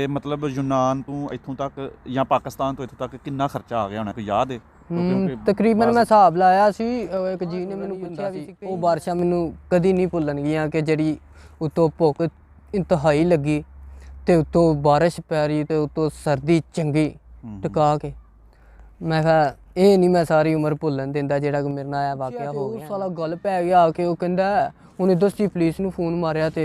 मतलब यूनान तो इत्थों तक या पाकिस्तान तो इत्थों तक कितना खर्चा आ गया होना, कोई याद है? तकरीबन मैं हिसाब लाया सी, एक जी ने मैनूं पुछया सी, वो बारिशां मैनूं कदी नहीं भुल्लणगीਆਂ कि ਜਿਹੜੀ उतों भुख इंतहाई लगी ते उतों बारिश पै रही ते उतों सर्दी चंगी टका के, मैं कहा ਇਹ नहीं मैं सारी उम्र भुल्लन दिंदा ਜਿਹੜਾ कि मेरे नाल वाकया हो गया। साला गल पै गया कि ਉਹ ਕਹਿੰਦਾ ਉਹਨੇ ਦਸਤੀ ਪੁਲਿਸ ਨੂੰ ਫੋਨ ਮਾਰਿਆ ਤੇ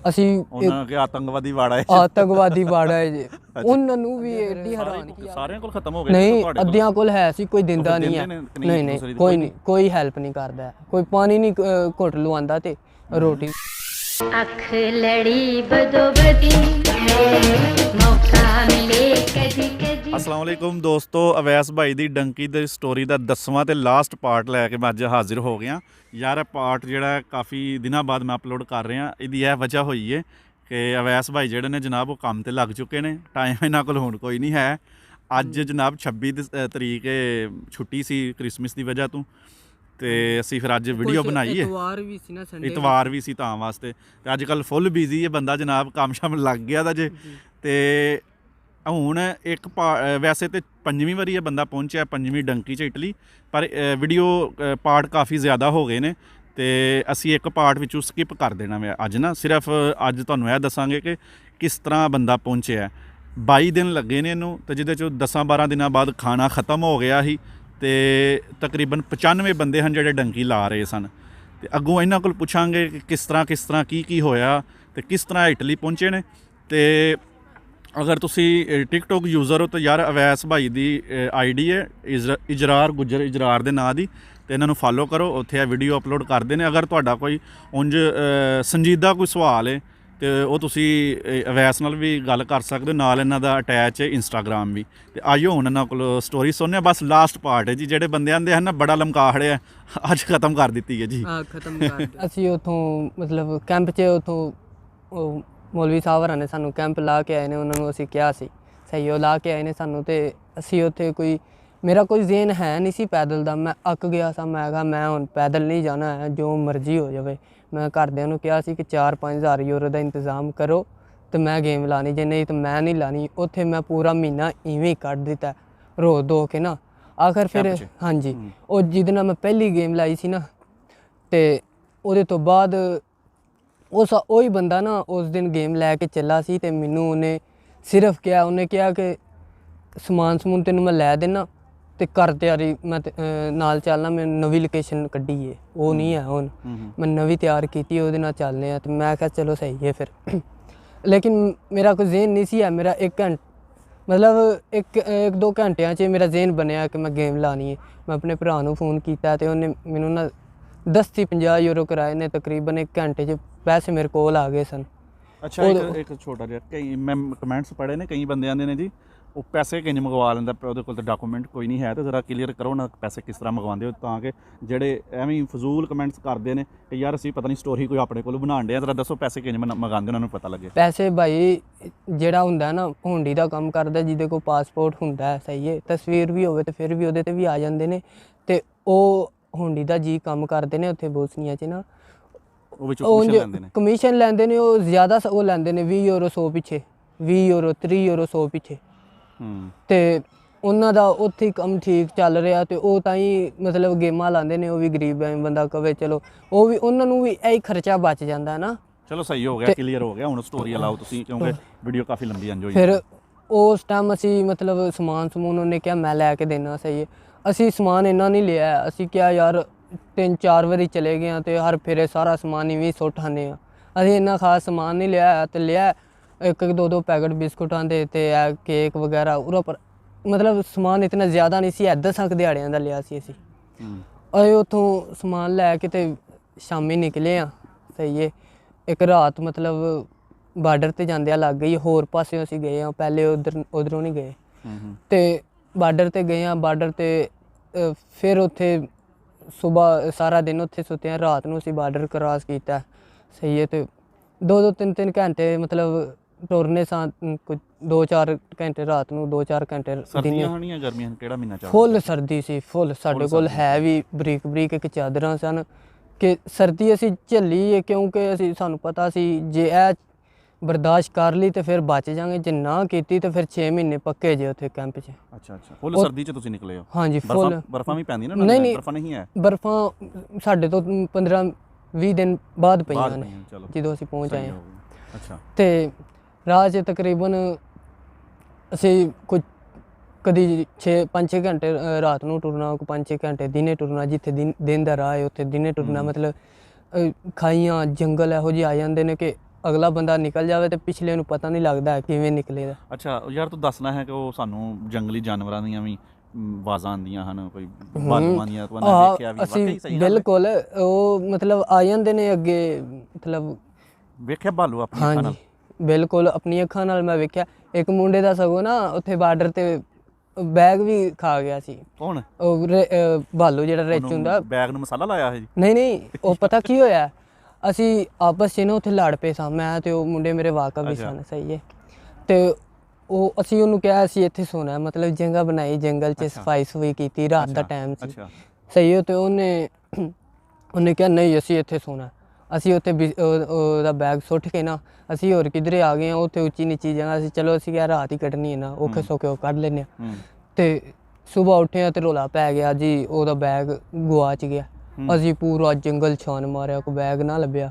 ਅਸੀਂ ਉਹਨਾਂ ਕੇ ਆਤੰਕਵਾਦੀ ਵਾੜਾ ਹੈ, ਆਤੰਕਵਾਦੀ ਵਾੜਾ ਹੈ ਜੀ। ਉਹਨਾਂ ਨੂੰ ਵੀ ਐਡੀ ਹੈਰਾਨ ਕੀ ਸਾਰਿਆਂ ਕੋਲ ਖਤਮ ਹੋ ਗਏ? ਨਹੀਂ, ਅੱਧਿਆਂ ਕੋਲ ਹੈ ਸੀ, ਕੋਈ ਦਿੰਦਾ ਨਹੀਂ ਹੈ। ਨਹੀਂ ਨਹੀਂ, ਕੋਈ ਨਹੀਂ, ਕੋਈ ਹੈਲਪ ਨਹੀਂ ਕਰਦਾ, ਕੋਈ ਪਾਣੀ ਨਹੀਂ ਘੁੱਟ ਲਵਾਉਂਦਾ ਤੇ ਰੋਟੀ। ਅੱਖ ਲੜੀ ਬਦੋ ਬਦੀ ਮੌਕਾ ਮਿਲੇ ਕਦੀ ਕਦੀ। ਅਸਲਾਮ ਵਾਲੇਕੁਮ ਦੋਸਤੋ, ਅਵੈਸ ਭਾਈ ਦੀ ਡੰਕੀ ਦੀ ਸਟੋਰੀ ਦਾ 10ਵਾਂ ਤੇ ਲਾਸਟ ਪਾਰਟ ਲੈ ਕੇ ਮੈਂ ਅੱਜ ਹਾਜ਼ਰ ਹੋ ਗਿਆ ਯਾਰ। ਇਹ ਪਾਰਟ ਜਿਹੜਾ ਕਾਫੀ ਦਿਨਾਂ ਬਾਅਦ ਮੈਂ ਅਪਲੋਡ ਕਰ ਰਿਹਾ, ਇਹਦੀ ਇਹ ਵਜ੍ਹਾ ਹੋਈ ਹੈ ਕਿ ਅਵੈਸ ਭਾਈ ਜਿਹੜੇ ਨੇ ਜਨਾਬ ਉਹ ਕੰਮ 'ਤੇ ਲੱਗ ਚੁੱਕੇ ਨੇ, ਟਾਈਮ ਇਹਨਾਂ ਕੋਲ ਹੁਣ ਕੋਈ ਨਹੀਂ ਹੈ। ਅੱਜ ਜਨਾਬ 26 ਤਰੀਕ ਛੁੱਟੀ ਸੀ ਕ੍ਰਿਸਮਸ ਦੀ ਵਜ੍ਹਾ ਤੋਂ, ਤੇ ਅਸੀਂ ਫਿਰ ਅੱਜ ਵੀਡੀਓ ਬਣਾਈ ਹੈ। ਇਤਵਾਰ ਵੀ ਸੀ ਤਾਂ ਵਾਸਤੇ, ਤੇ ਅੱਜ ਕੱਲ੍ਹ ਫੁੱਲ ਬਿਜ਼ੀ ਹੈ ਬੰਦਾ ਜਨਾਬ, ਕੰਮ ਸ਼ਾਮ ਲੱਗ ਗਿਆ ਦਾ ਜੇ। ਤੇ ਹੁਣ ਇੱਕ ਵੈਸੇ ਤਾਂ 5ਵੀਂ ਵਾਰੀ ਇਹ ਬੰਦਾ ਪਹੁੰਚਿਆ, 5ਵੀਂ ਡੰਕੀ 'ਚ ਇਟਲੀ, ਪਰ ਵੀਡੀਓ ਪਾਰਟ ਕਾਫੀ ਜ਼ਿਆਦਾ ਹੋ ਗਏ ਨੇ ਤੇ ਅਸੀਂ ਇੱਕ ਪਾਰਟ ਵਿੱਚੋਂ ਸਕਿਪ ਕਰ ਦੇਣਾ ਵਾ ਅੱਜ ਨਾ। ਸਿਰਫ ਅੱਜ ਤੁਹਾਨੂੰ ਇਹ ਦੱਸਾਂਗੇ ਕਿ ਕਿਸ ਤਰ੍ਹਾਂ ਬੰਦਾ ਪਹੁੰਚਿਆ। 22 ਦਿਨ ਲੱਗੇ ਨੇ ਇਹਨੂੰ, ਤੇ ਜਿਹਦੇ 'ਚੋਂ 10-12 ਦਿਨਾਂ ਬਾਅਦ ਖਾਣਾ ਖ਼ਤਮ ਹੋ ਗਿਆ ਸੀ, ਤੇ ਤਕਰੀਬਨ 95 ਬੰਦੇ ਹਨ ਜਿਹੜੇ ਡੰਕੀ ਲਾ ਰਹੇ ਸਨ। ਤੇ ਅੱਗੋਂ ਇਹਨਾਂ ਕੋਲ ਪੁੱਛਾਂਗੇ ਕਿ ਕਿਸ ਤਰ੍ਹਾਂ ਕੀ ਹੋਇਆ ਤੇ ਕਿਸ ਤਰ੍ਹਾਂ ਇਟਲੀ ਪਹੁੰਚੇ ਨੇ। ਤੇ ਅਗਰ ਤੁਸੀਂ ਟਿਕਟੋਕ ਯੂਜ਼ਰ ਹੋ ਤਾਂ ਯਾਰ ਅਵੈਸ ਭਾਈ ਦੀ ਆਈਡੀ ਹੈ ਇਜਰਾਰ ਗੁੱਜਰ ਇਜਰਾਰ ਦੇ ਨਾਂ ਦੀ, ਤੇ ਇਹਨਾਂ ਨੂੰ ਫਾਲੋ ਕਰੋ, ਉੱਥੇ ਇਹ ਵੀਡੀਓ ਅਪਲੋਡ ਕਰਦੇ ਨੇ। ਅਗਰ ਤੁਹਾਡਾ ਕੋਈ ਉਂਝ ਸੰਜੀਦਾ ਕੋਈ ਸਵਾਲ ਹੈ ਤੇ ਉਹ ਤੁਸੀਂ ਅਵੈਸ ਨਾਲ ਵੀ ਗੱਲ ਕਰ ਸਕਦੇ ਹੋ, ਨਾਲ ਇਹਨਾਂ ਦਾ ਅਟੈਚ ਹੈ ਇੰਸਟਾਗ੍ਰਾਮ ਵੀ। ਤੇ ਆਇਓ ਹੁਣ ਇਹਨਾਂ ਕੋਲ ਸਟੋਰੀ ਸੁਣਨੇ, ਬਸ ਲਾਸਟ ਪਾਰਟ ਹੈ ਜੀ। ਜਿਹੜੇ ਬੰਦੇ ਆਂਦੇ ਹਨ ਨਾ ਬੜਾ ਲਮਕਾ ਖੜਿਆ, ਅੱਜ ਖਤਮ ਕਰ ਦਿੱਤੀ ਹੈ ਜੀ। ਖਤਮ ਕਰ ਅਸੀਂ ਉੱਥੋਂ ਮਤਲਬ ਕੈਂਪ 'ਚ ਉੱਥੋਂ ਮੌਲਵੀ ਸਾਹਿਬ ਹੋਰਾਂ ਨੇ ਸਾਨੂੰ ਕੈਂਪ ਲਾ ਕੇ ਆਏ ਨੇ, ਉਹਨਾਂ ਨੂੰ ਅਸੀਂ ਕਿਹਾ ਸੀ ਸਹੀ, ਉਹ ਲਾ ਕੇ ਆਏ ਨੇ ਸਾਨੂੰ। ਤੇ ਅਸੀਂ ਉੱਥੇ ਕੋਈ ਮੇਰਾ ਕੋਈ ਜ਼ੇਨ ਹੈ ਨਹੀਂ ਸੀ ਪੈਦਲ ਦਾ, ਮੈਂ ਅੱਕ ਗਿਆ ਸਾਂ। ਮੈਂ ਕਿਹਾ ਮੈਂ ਹੁਣ ਪੈਦਲ ਨਹੀਂ ਜਾਣਾ ਹੈ, ਜੋ ਮਰਜ਼ੀ ਹੋ ਜਾਵੇ। ਮੈਂ ਘਰਦਿਆਂ ਨੂੰ ਕਿਹਾ ਸੀ ਕਿ 4-5 ਹਜ਼ਾਰ ਯੂਰੋ ਦਾ ਇੰਤਜ਼ਾਮ ਕਰੋ ਤੇ ਮੈਂ ਗੇਮ ਲਾਣੀ, ਜੇ ਨਹੀਂ ਤਾਂ ਮੈਂ ਨਹੀਂ ਲਾਣੀ। ਉੱਥੇ ਮੈਂ ਪੂਰਾ ਮਹੀਨਾ ਇਵੇਂ ਹੀ ਕੱਢ ਦਿੱਤਾ ਰੋ ਧੋ ਕੇ ਨਾ। ਆਖਰ ਫਿਰ ਹਾਂਜੀ, ਉਹ ਜਿਹਦੇ ਨਾਲ ਮੈਂ ਪਹਿਲੀ ਗੇਮ ਲਾਈ ਸੀ ਨਾ, ਤੇ ਉਹਦੇ ਤੋਂ ਬਾਅਦ ਉਹੀ ਬੰਦਾ ਨਾ ਉਸ ਦਿਨ ਗੇਮ ਲੈ ਕੇ ਚੱਲਾ ਸੀ, ਤੇ ਮੈਨੂੰ ਉਹਨੇ ਸਿਰਫ ਕਿਹਾ, ਉਹਨੇ ਕਿਹਾ ਕਿ ਸਮਾਨ ਸਮੂਨ ਤੈਨੂੰ ਮੈਂ ਲੈ ਦੇਣਾ ਤੇ ਕਰ ਤਿਆਰੀ, ਮੈਂ ਨਾਲ ਚੱਲਣਾ। ਮੈਂ ਨਵੀਂ ਲੋਕੇਸ਼ਨ ਕੱਢੀ ਹੈ, ਉਹ ਨਹੀਂ ਹੈ ਹੁਣ, ਮੈਂ ਨਵੀਂ ਤਿਆਰ ਕੀਤੀ, ਉਹਦੇ ਨਾਲ ਚੱਲਦੇ ਹਾਂ। ਤੇ ਮੈਂ ਕਿਹਾ ਚਲੋ ਸਹੀ ਹੈ ਫਿਰ। ਲੇਕਿਨ ਮੇਰਾ ਕੋਈ ਜ਼ੇਨ ਨਹੀਂ ਸੀ ਹੈ, ਮੇਰਾ 1 ਘੰਟਾ ਮਤਲਬ 1-2 ਘੰਟਿਆਂ 'ਚ ਮੇਰਾ ਜ਼ੇਨ ਬਣਿਆ ਕਿ ਮੈਂ ਗੇਮ ਲਾਣੀ ਹੈ। ਮੈਂ ਆਪਣੇ ਭਰਾ ਨੂੰ ਫੋਨ ਕੀਤਾ ਤੇ ਉਹਨੇ ਮੈਨੂੰ ਨਾ 50 ਯੂਰੋ ਕਰਾਏ ਨੇ, ਤਕਰੀਬਨ 1 ਘੰਟੇ 'ਚ ਪੈਸੇ ਮੇਰੇ ਕੋਲ ਆ ਗਏ ਸਨ। ਅੱਛਾ, ਇੱਕ ਛੋਟਾ ਜਿਹਾ, ਕਈ ਮੈਂ ਕਮੈਂਟਸ ਪੜ੍ਹੇ ਨੇ, ਕਈ ਬੰਦੇ ਆਉਂਦੇ ਨੇ ਜੀ ਉਹ ਪੈਸੇ ਕਿੰਝ ਮੰਗਵਾ ਲੈਂਦਾ, ਉਹਦੇ ਕੋਲ ਤਾਂ ਡਾਕੂਮੈਂਟ ਕੋਈ ਨਹੀਂ ਹੈ, ਤੇ ਜ਼ਰਾ ਕਲੀਅਰ ਕਰੋ ਨਾ ਪੈਸੇ ਕਿਸ ਤਰ੍ਹਾਂ ਮੰਗਵਾਉਂਦੇ ਹੋ, ਤਾਂ ਕਿ ਜਿਹੜੇ ਐਵੇਂ ਫਜ਼ੂਲ ਕਮੈਂਟਸ ਕਰਦੇ ਨੇ ਕਿ ਯਾਰ ਅਸੀਂ ਪਤਾ ਨਹੀਂ ਸਟੋਰੀ ਕੋਈ ਆਪਣੇ ਕੋਲ ਬਣਾਉਣ ਡਿਆ, ਜ਼ਰਾ ਦੱਸੋ ਪੈਸੇ ਕਿੰਝ ਮੰਗਵਾਉਂਦੇ ਉਹਨਾਂ ਨੂੰ ਪਤਾ ਲੱਗੇ। ਪੈਸੇ ਭਾਈ ਜਿਹੜਾ ਹੁੰਦਾ ਨਾ ਹੁੰਡੀ ਦਾ ਕੰਮ ਕਰਦਾ, ਜਿਹਦੇ ਕੋਲ ਪਾਸਪੋਰਟ ਹੁੰਦਾ ਸਹੀ ਹੈ, ਤਸਵੀਰ ਵੀ ਹੋਵੇ ਤੇ ਫਿਰ ਵੀ ਉਹਦੇ 'ਤੇ ਵੀ ਆ ਜਾਂਦੇ ਨੇ, ਤੇ ਉਹ ਹੁੰਡੀ ਦਾ ਜੀ ਕੰਮ ਕਰਦੇ ਨੇ ਉੱਥੇ ਬੋਸਨੀਆ 'ਚ ਨਾ। ਉਹ ਕਮਿਸ਼ਨ ਲੈਂਦੇ ਨੇ, ਉਹ ਜ਼ਿਆਦਾ ਉਹ ਲੈਂਦੇ ਨੇ 20 ਯੂਰੋ 100 ਪਿੱਛੇ, 20 ਯੂਰੋ 30 ਯੂਰੋ 100 ਪਿੱਛੇ। ਤੇ ਉਹਨਾਂ ਦਾ ਉੱਥੇ ਕੰਮ ਠੀਕ ਚੱਲ ਰਿਹਾ, ਤੇ ਉਹ ਤਾਂ ਹੀ ਮਤਲਬ ਗੇਮਾਂ ਲਾਉਂਦੇ ਨੇ। ਉਹ ਵੀ ਗਰੀਬ ਹੈ, ਬੰਦਾ ਕਵੇ ਚਲੋ ਉਹ ਵੀ, ਉਹਨਾਂ ਨੂੰ ਵੀ ਇਹੀ ਖਰਚਾ ਬਚ ਜਾਂਦਾ ਨਾ। ਚਲੋ ਸਹੀ ਹੋ ਗਿਆ, ਕਲੀਅਰ ਹੋ ਗਿਆ। ਹੁਣ ਸਟੋਰੀ ਲਾਓ ਤੁਸੀਂ, ਕਿਉਂਕਿ ਵੀਡੀਓ ਕਾਫੀ ਲੰਬੀ ਇੰਜੋਏ। ਫਿਰ ਉਸ ਟਾਈਮ ਅਸੀਂ ਮਤਲਬ ਸਮਾਨ ਉਹਨੇ ਕਿਹਾ ਮੈਂ ਲੈ ਕੇ ਦੇਣਾ ਸਹੀ ਹੈ। ਅਸੀਂ ਸਮਾਨ ਇੰਨਾ ਨਹੀਂ ਲਿਆ, ਅਸੀਂ ਕਿਹਾ ਯਾਰ 3-4 ਵਾਰੀ ਚਲੇ ਗਏ ਤੇ ਹਰ ਫੇਰੇ ਸਾਰਾ ਸਮਾਨ ਇਵੇਂ ਸੁੱਟ ਆਉਂਦੇ ਹਾਂ। ਅਸੀਂ ਇੰਨਾ ਖਾਸ ਸਮਾਨ ਨਹੀਂ ਲਿਆ, ਤੇ ਲਿਆ 1-2 ਪੈਕਟ ਬਿਸਕੁਟਾਂ ਦੇ ਤੇ ਕੇਕ ਵਗੈਰਾ ਉਰਾ, ਪਰ ਮਤਲਬ ਸਮਾਨ ਇਤਨਾ ਜ਼ਿਆਦਾ ਨਹੀਂ ਸੀ, 10 ਦਿਹਾੜਿਆਂ ਦਾ ਲਿਆ ਸੀ ਅਸੀਂ। ਅਸੀਂ ਉੱਥੋਂ ਸਮਾਨ ਲੈ ਕੇ ਤੇ ਸ਼ਾਮੀ ਨਿਕਲੇ ਹਾਂ ਸਹੀ ਹੈ। ਇੱਕ ਰਾਤ ਮਤਲਬ ਬਾਰਡਰ 'ਤੇ ਜਾਂਦਿਆਂ ਲੱਗ ਗਈ, ਹੋਰ ਪਾਸਿਓਂ ਅਸੀਂ ਗਏ ਹਾਂ, ਪਹਿਲੇ ਉੱਧਰੋਂ ਨਹੀਂ ਗਏ। ਤੇ ਬਾਰਡਰ 'ਤੇ ਗਏ ਹਾਂ, ਬਾਰਡਰ 'ਤੇ ਫਿਰ ਉੱਥੇ ਸੁਬਾਹ ਸਾਰਾ ਦਿਨ ਉੱਥੇ ਸੁੱਤੇ ਹਾਂ, ਰਾਤ ਨੂੰ ਅਸੀਂ ਬਾਰਡਰ ਕਰਾਸ ਕੀਤਾ ਸਹੀ ਹੈ। ਤੇ 2-3 ਘੰਟੇ ਮਤਲਬ ਟੁਰਨੇ ਸਾਂ, ਕੁਝ 2-4 ਘੰਟੇ ਰਾਤ ਨੂੰ, 2-4 ਘੰਟੇ ਸਰਦੀਆਂ ਹੋਣੀਆਂ, ਗਰਮੀਆਂ ਕਿਹੜਾ ਮਹੀਨਾ ਚੱਲਦਾ? ਫੁੱਲ ਸਰਦੀ ਸੀ, ਫੁੱਲ। ਸਾਡੇ ਕੋਲ ਹੈ ਵੀ ਬਰੀਕ ਇੱਕ ਚਾਦਰਾਂ ਸਨ ਕਿ ਸਰਦੀ ਅਸੀਂ ਝੱਲੀ ਹੈ, ਕਿਉਂਕਿ ਸਾਨੂੰ ਪਤਾ ਸੀ ਜੇ ਇਹ ਬਰਦਾਸ਼ਤ ਕਰ ਲਈ ਤੇ ਫਿਰ ਬਚ ਜਾਾਂਗੇ, ਜੇ ਨਾ ਕੀਤੀ ਤੇ ਫਿਰ 6 ਮਹੀਨੇ ਪੱਕੇ ਜੇ ਉੱਥੇ ਕੈਂਪ 'ਚ। ਅੱਛਾ ਫੁੱਲ ਸਰਦੀ 'ਚ ਤੁਸੀਂ ਨਿਕਲੇ ਹੋ? ਹਾਂਜੀ ਫੁੱਲ। ਬਰਫਾਂ ਵੀ ਪੈਂਦੀਆਂ ਨਾ? ਨਹੀਂ ਬਰਫਾਂ ਨਹੀਂ ਹੈ? ਬਰਫਾਂ ਸਾਡੇ ਤੋਂ 15-20 ਦਿਨ ਬਾਅਦ ਪਈਆਂ ਨੇ ਜਦੋਂ ਅਸੀਂ ਪਹੁੰਚ ਆਏ। ਅੱਛਾ। ਤੇ ਰਾਹ 'ਚ ਤਕਰੀਬਨ ਅਸੀਂ ਕੁਝ ਕਦੀ 5-6 ਘੰਟੇ ਰਾਤ ਨੂੰ ਟੁਰਨਾ, 5-6 ਘੰਟੇ ਦਿਨੇ ਟੁਰਨਾ, ਜਿੱਥੇ ਦਿਨ ਦਾ ਰਾਹ ਹੈ ਉੱਥੇ ਦਿਨੇ ਟੁਰਨਾ। ਮਤਲਬ ਖਾਈਆਂ ਜੰਗਲ ਇਹੋ ਜਿਹੇ ਆ ਜਾਂਦੇ ਨੇ ਕਿ ਅਗਲਾ ਬੰਦਾ ਨਿਕਲ ਜਾਵੇ ਤੇ ਪਿਛਲੇ ਨੂੰ ਪਤਾ ਨਹੀਂ ਲੱਗਦਾ ਕਿਵੇਂ ਨਿਕਲੇ ਦਾ। ਅੱਛਾ ਯਾਰ ਤੂੰ ਦੱਸਣਾ ਹੈ ਕਿ ਉਹ ਸਾਨੂੰ ਜੰਗਲੀ ਜਾਨਵਰਾਂ ਦੀਆਂ ਵੀ ਆਵਾਜ਼ਾਂ ਆਉਂਦੀਆਂ ਹਨ, ਕੋਈ ਬਾਲੂਆਂ ਦੀਆਂ, ਤੂੰ ਦੇਖਿਆ ਵੀ? ਵਾਕਈ ਸਹੀ ਗੱਲ? ਬਿਲਕੁਲ, ਉਹ ਮਤਲਬ ਆ ਜਾਂਦੇ ਨੇ ਅੱਗੇ, ਮਤਲਬ ਵੇਖਿਆ ਬਾਲੂ ਆਪਣੀ ਅੱਖਾਂ ਨਾਲ? ਬਿਲਕੁਲ ਆਪਣੀ ਅੱਖਾਂ ਨਾਲ ਮੈਂ ਵੇਖਿਆ। ਇੱਕ ਮੁੰਡੇ ਦਾ ਸਗੋਂ ਨਾ ਉੱਥੇ ਬਾਰਡਰ ਤੇ ਬੈਗ ਵੀ ਖਾ ਗਿਆ ਸੀ। ਕੌਣ? ਉਹ ਭਾਲੂ ਜਿਹੜਾ ਰਿਚ ਹੁੰਦਾ। ਬੈਗ ਨੂੰ ਮਸਾਲਾ ਲਾਇਆ ਹੈ ਜੀ? ਨਹੀਂ ਉਹ ਪਤਾ ਕੀ ਹੋਇਆ, ਅਸੀਂ ਆਪਸ 'ਚ ਨਾ ਉੱਥੇ ਲੜ ਪਏ ਸਾਂ, ਮੈਂ ਤੇ ਉਹ ਮੁੰਡੇ ਮੇਰੇ ਵਾਕਫ ਵੀ ਸਨ। ਸਹੀ ਹੈ। ਤੇ ਉਹ ਅਸੀਂ ਉਹਨੂੰ ਕਿਹਾ ਅਸੀਂ ਇੱਥੇ ਸੋਣਾ, ਮਤਲਬ ਜਗ੍ਹਾ ਬਣਾਈ ਜੰਗਲ 'ਚ, ਸਫਾਈ ਸਫੂਈ ਕੀਤੀ, ਰਾਤ ਦਾ ਟਾਈਮ ਸੀ। ਸਹੀ ਹੈ। ਤੇ ਉਹਨੇ ਕਿਹਾ ਨਹੀਂ ਅਸੀਂ ਇੱਥੇ ਸੋਣਾ। ਅਸੀਂ ਉੱਥੇ ਉਹਦਾ ਬੈਗ ਸੁੱਟ ਕੇ ਨਾ ਅਸੀਂ ਹੋਰ ਕਿਧਰੇ ਆ ਗਏ ਹਾਂ, ਉੱਥੇ ਉੱਚੀ ਨੀਚੀ ਜਗ੍ਹਾ ਸੀ। ਚਲੋ ਅਸੀਂ ਕਿਹਾ ਰਾਤ ਹੀ ਕੱਢਣੀ ਹੈ ਨਾ, ਔਖੇ ਸੌਖੇ ਉਹ ਕੱਢ ਲੈਂਦੇ ਹਾਂ। ਤੇ ਸੁਬਾਹ ਉੱਠਿਆ ਤੇ ਰੌਲਾ ਪੈ ਗਿਆ ਜੀ ਉਹਦਾ ਬੈਗ ਗੁਆਚ ਗਿਆ। ਅਸੀਂ ਪੂਰਾ ਜੰਗਲ ਛਾਨ ਮਾਰਿਆ, ਕੋਈ ਬੈਗ ਨਾ ਲੱਭਿਆ।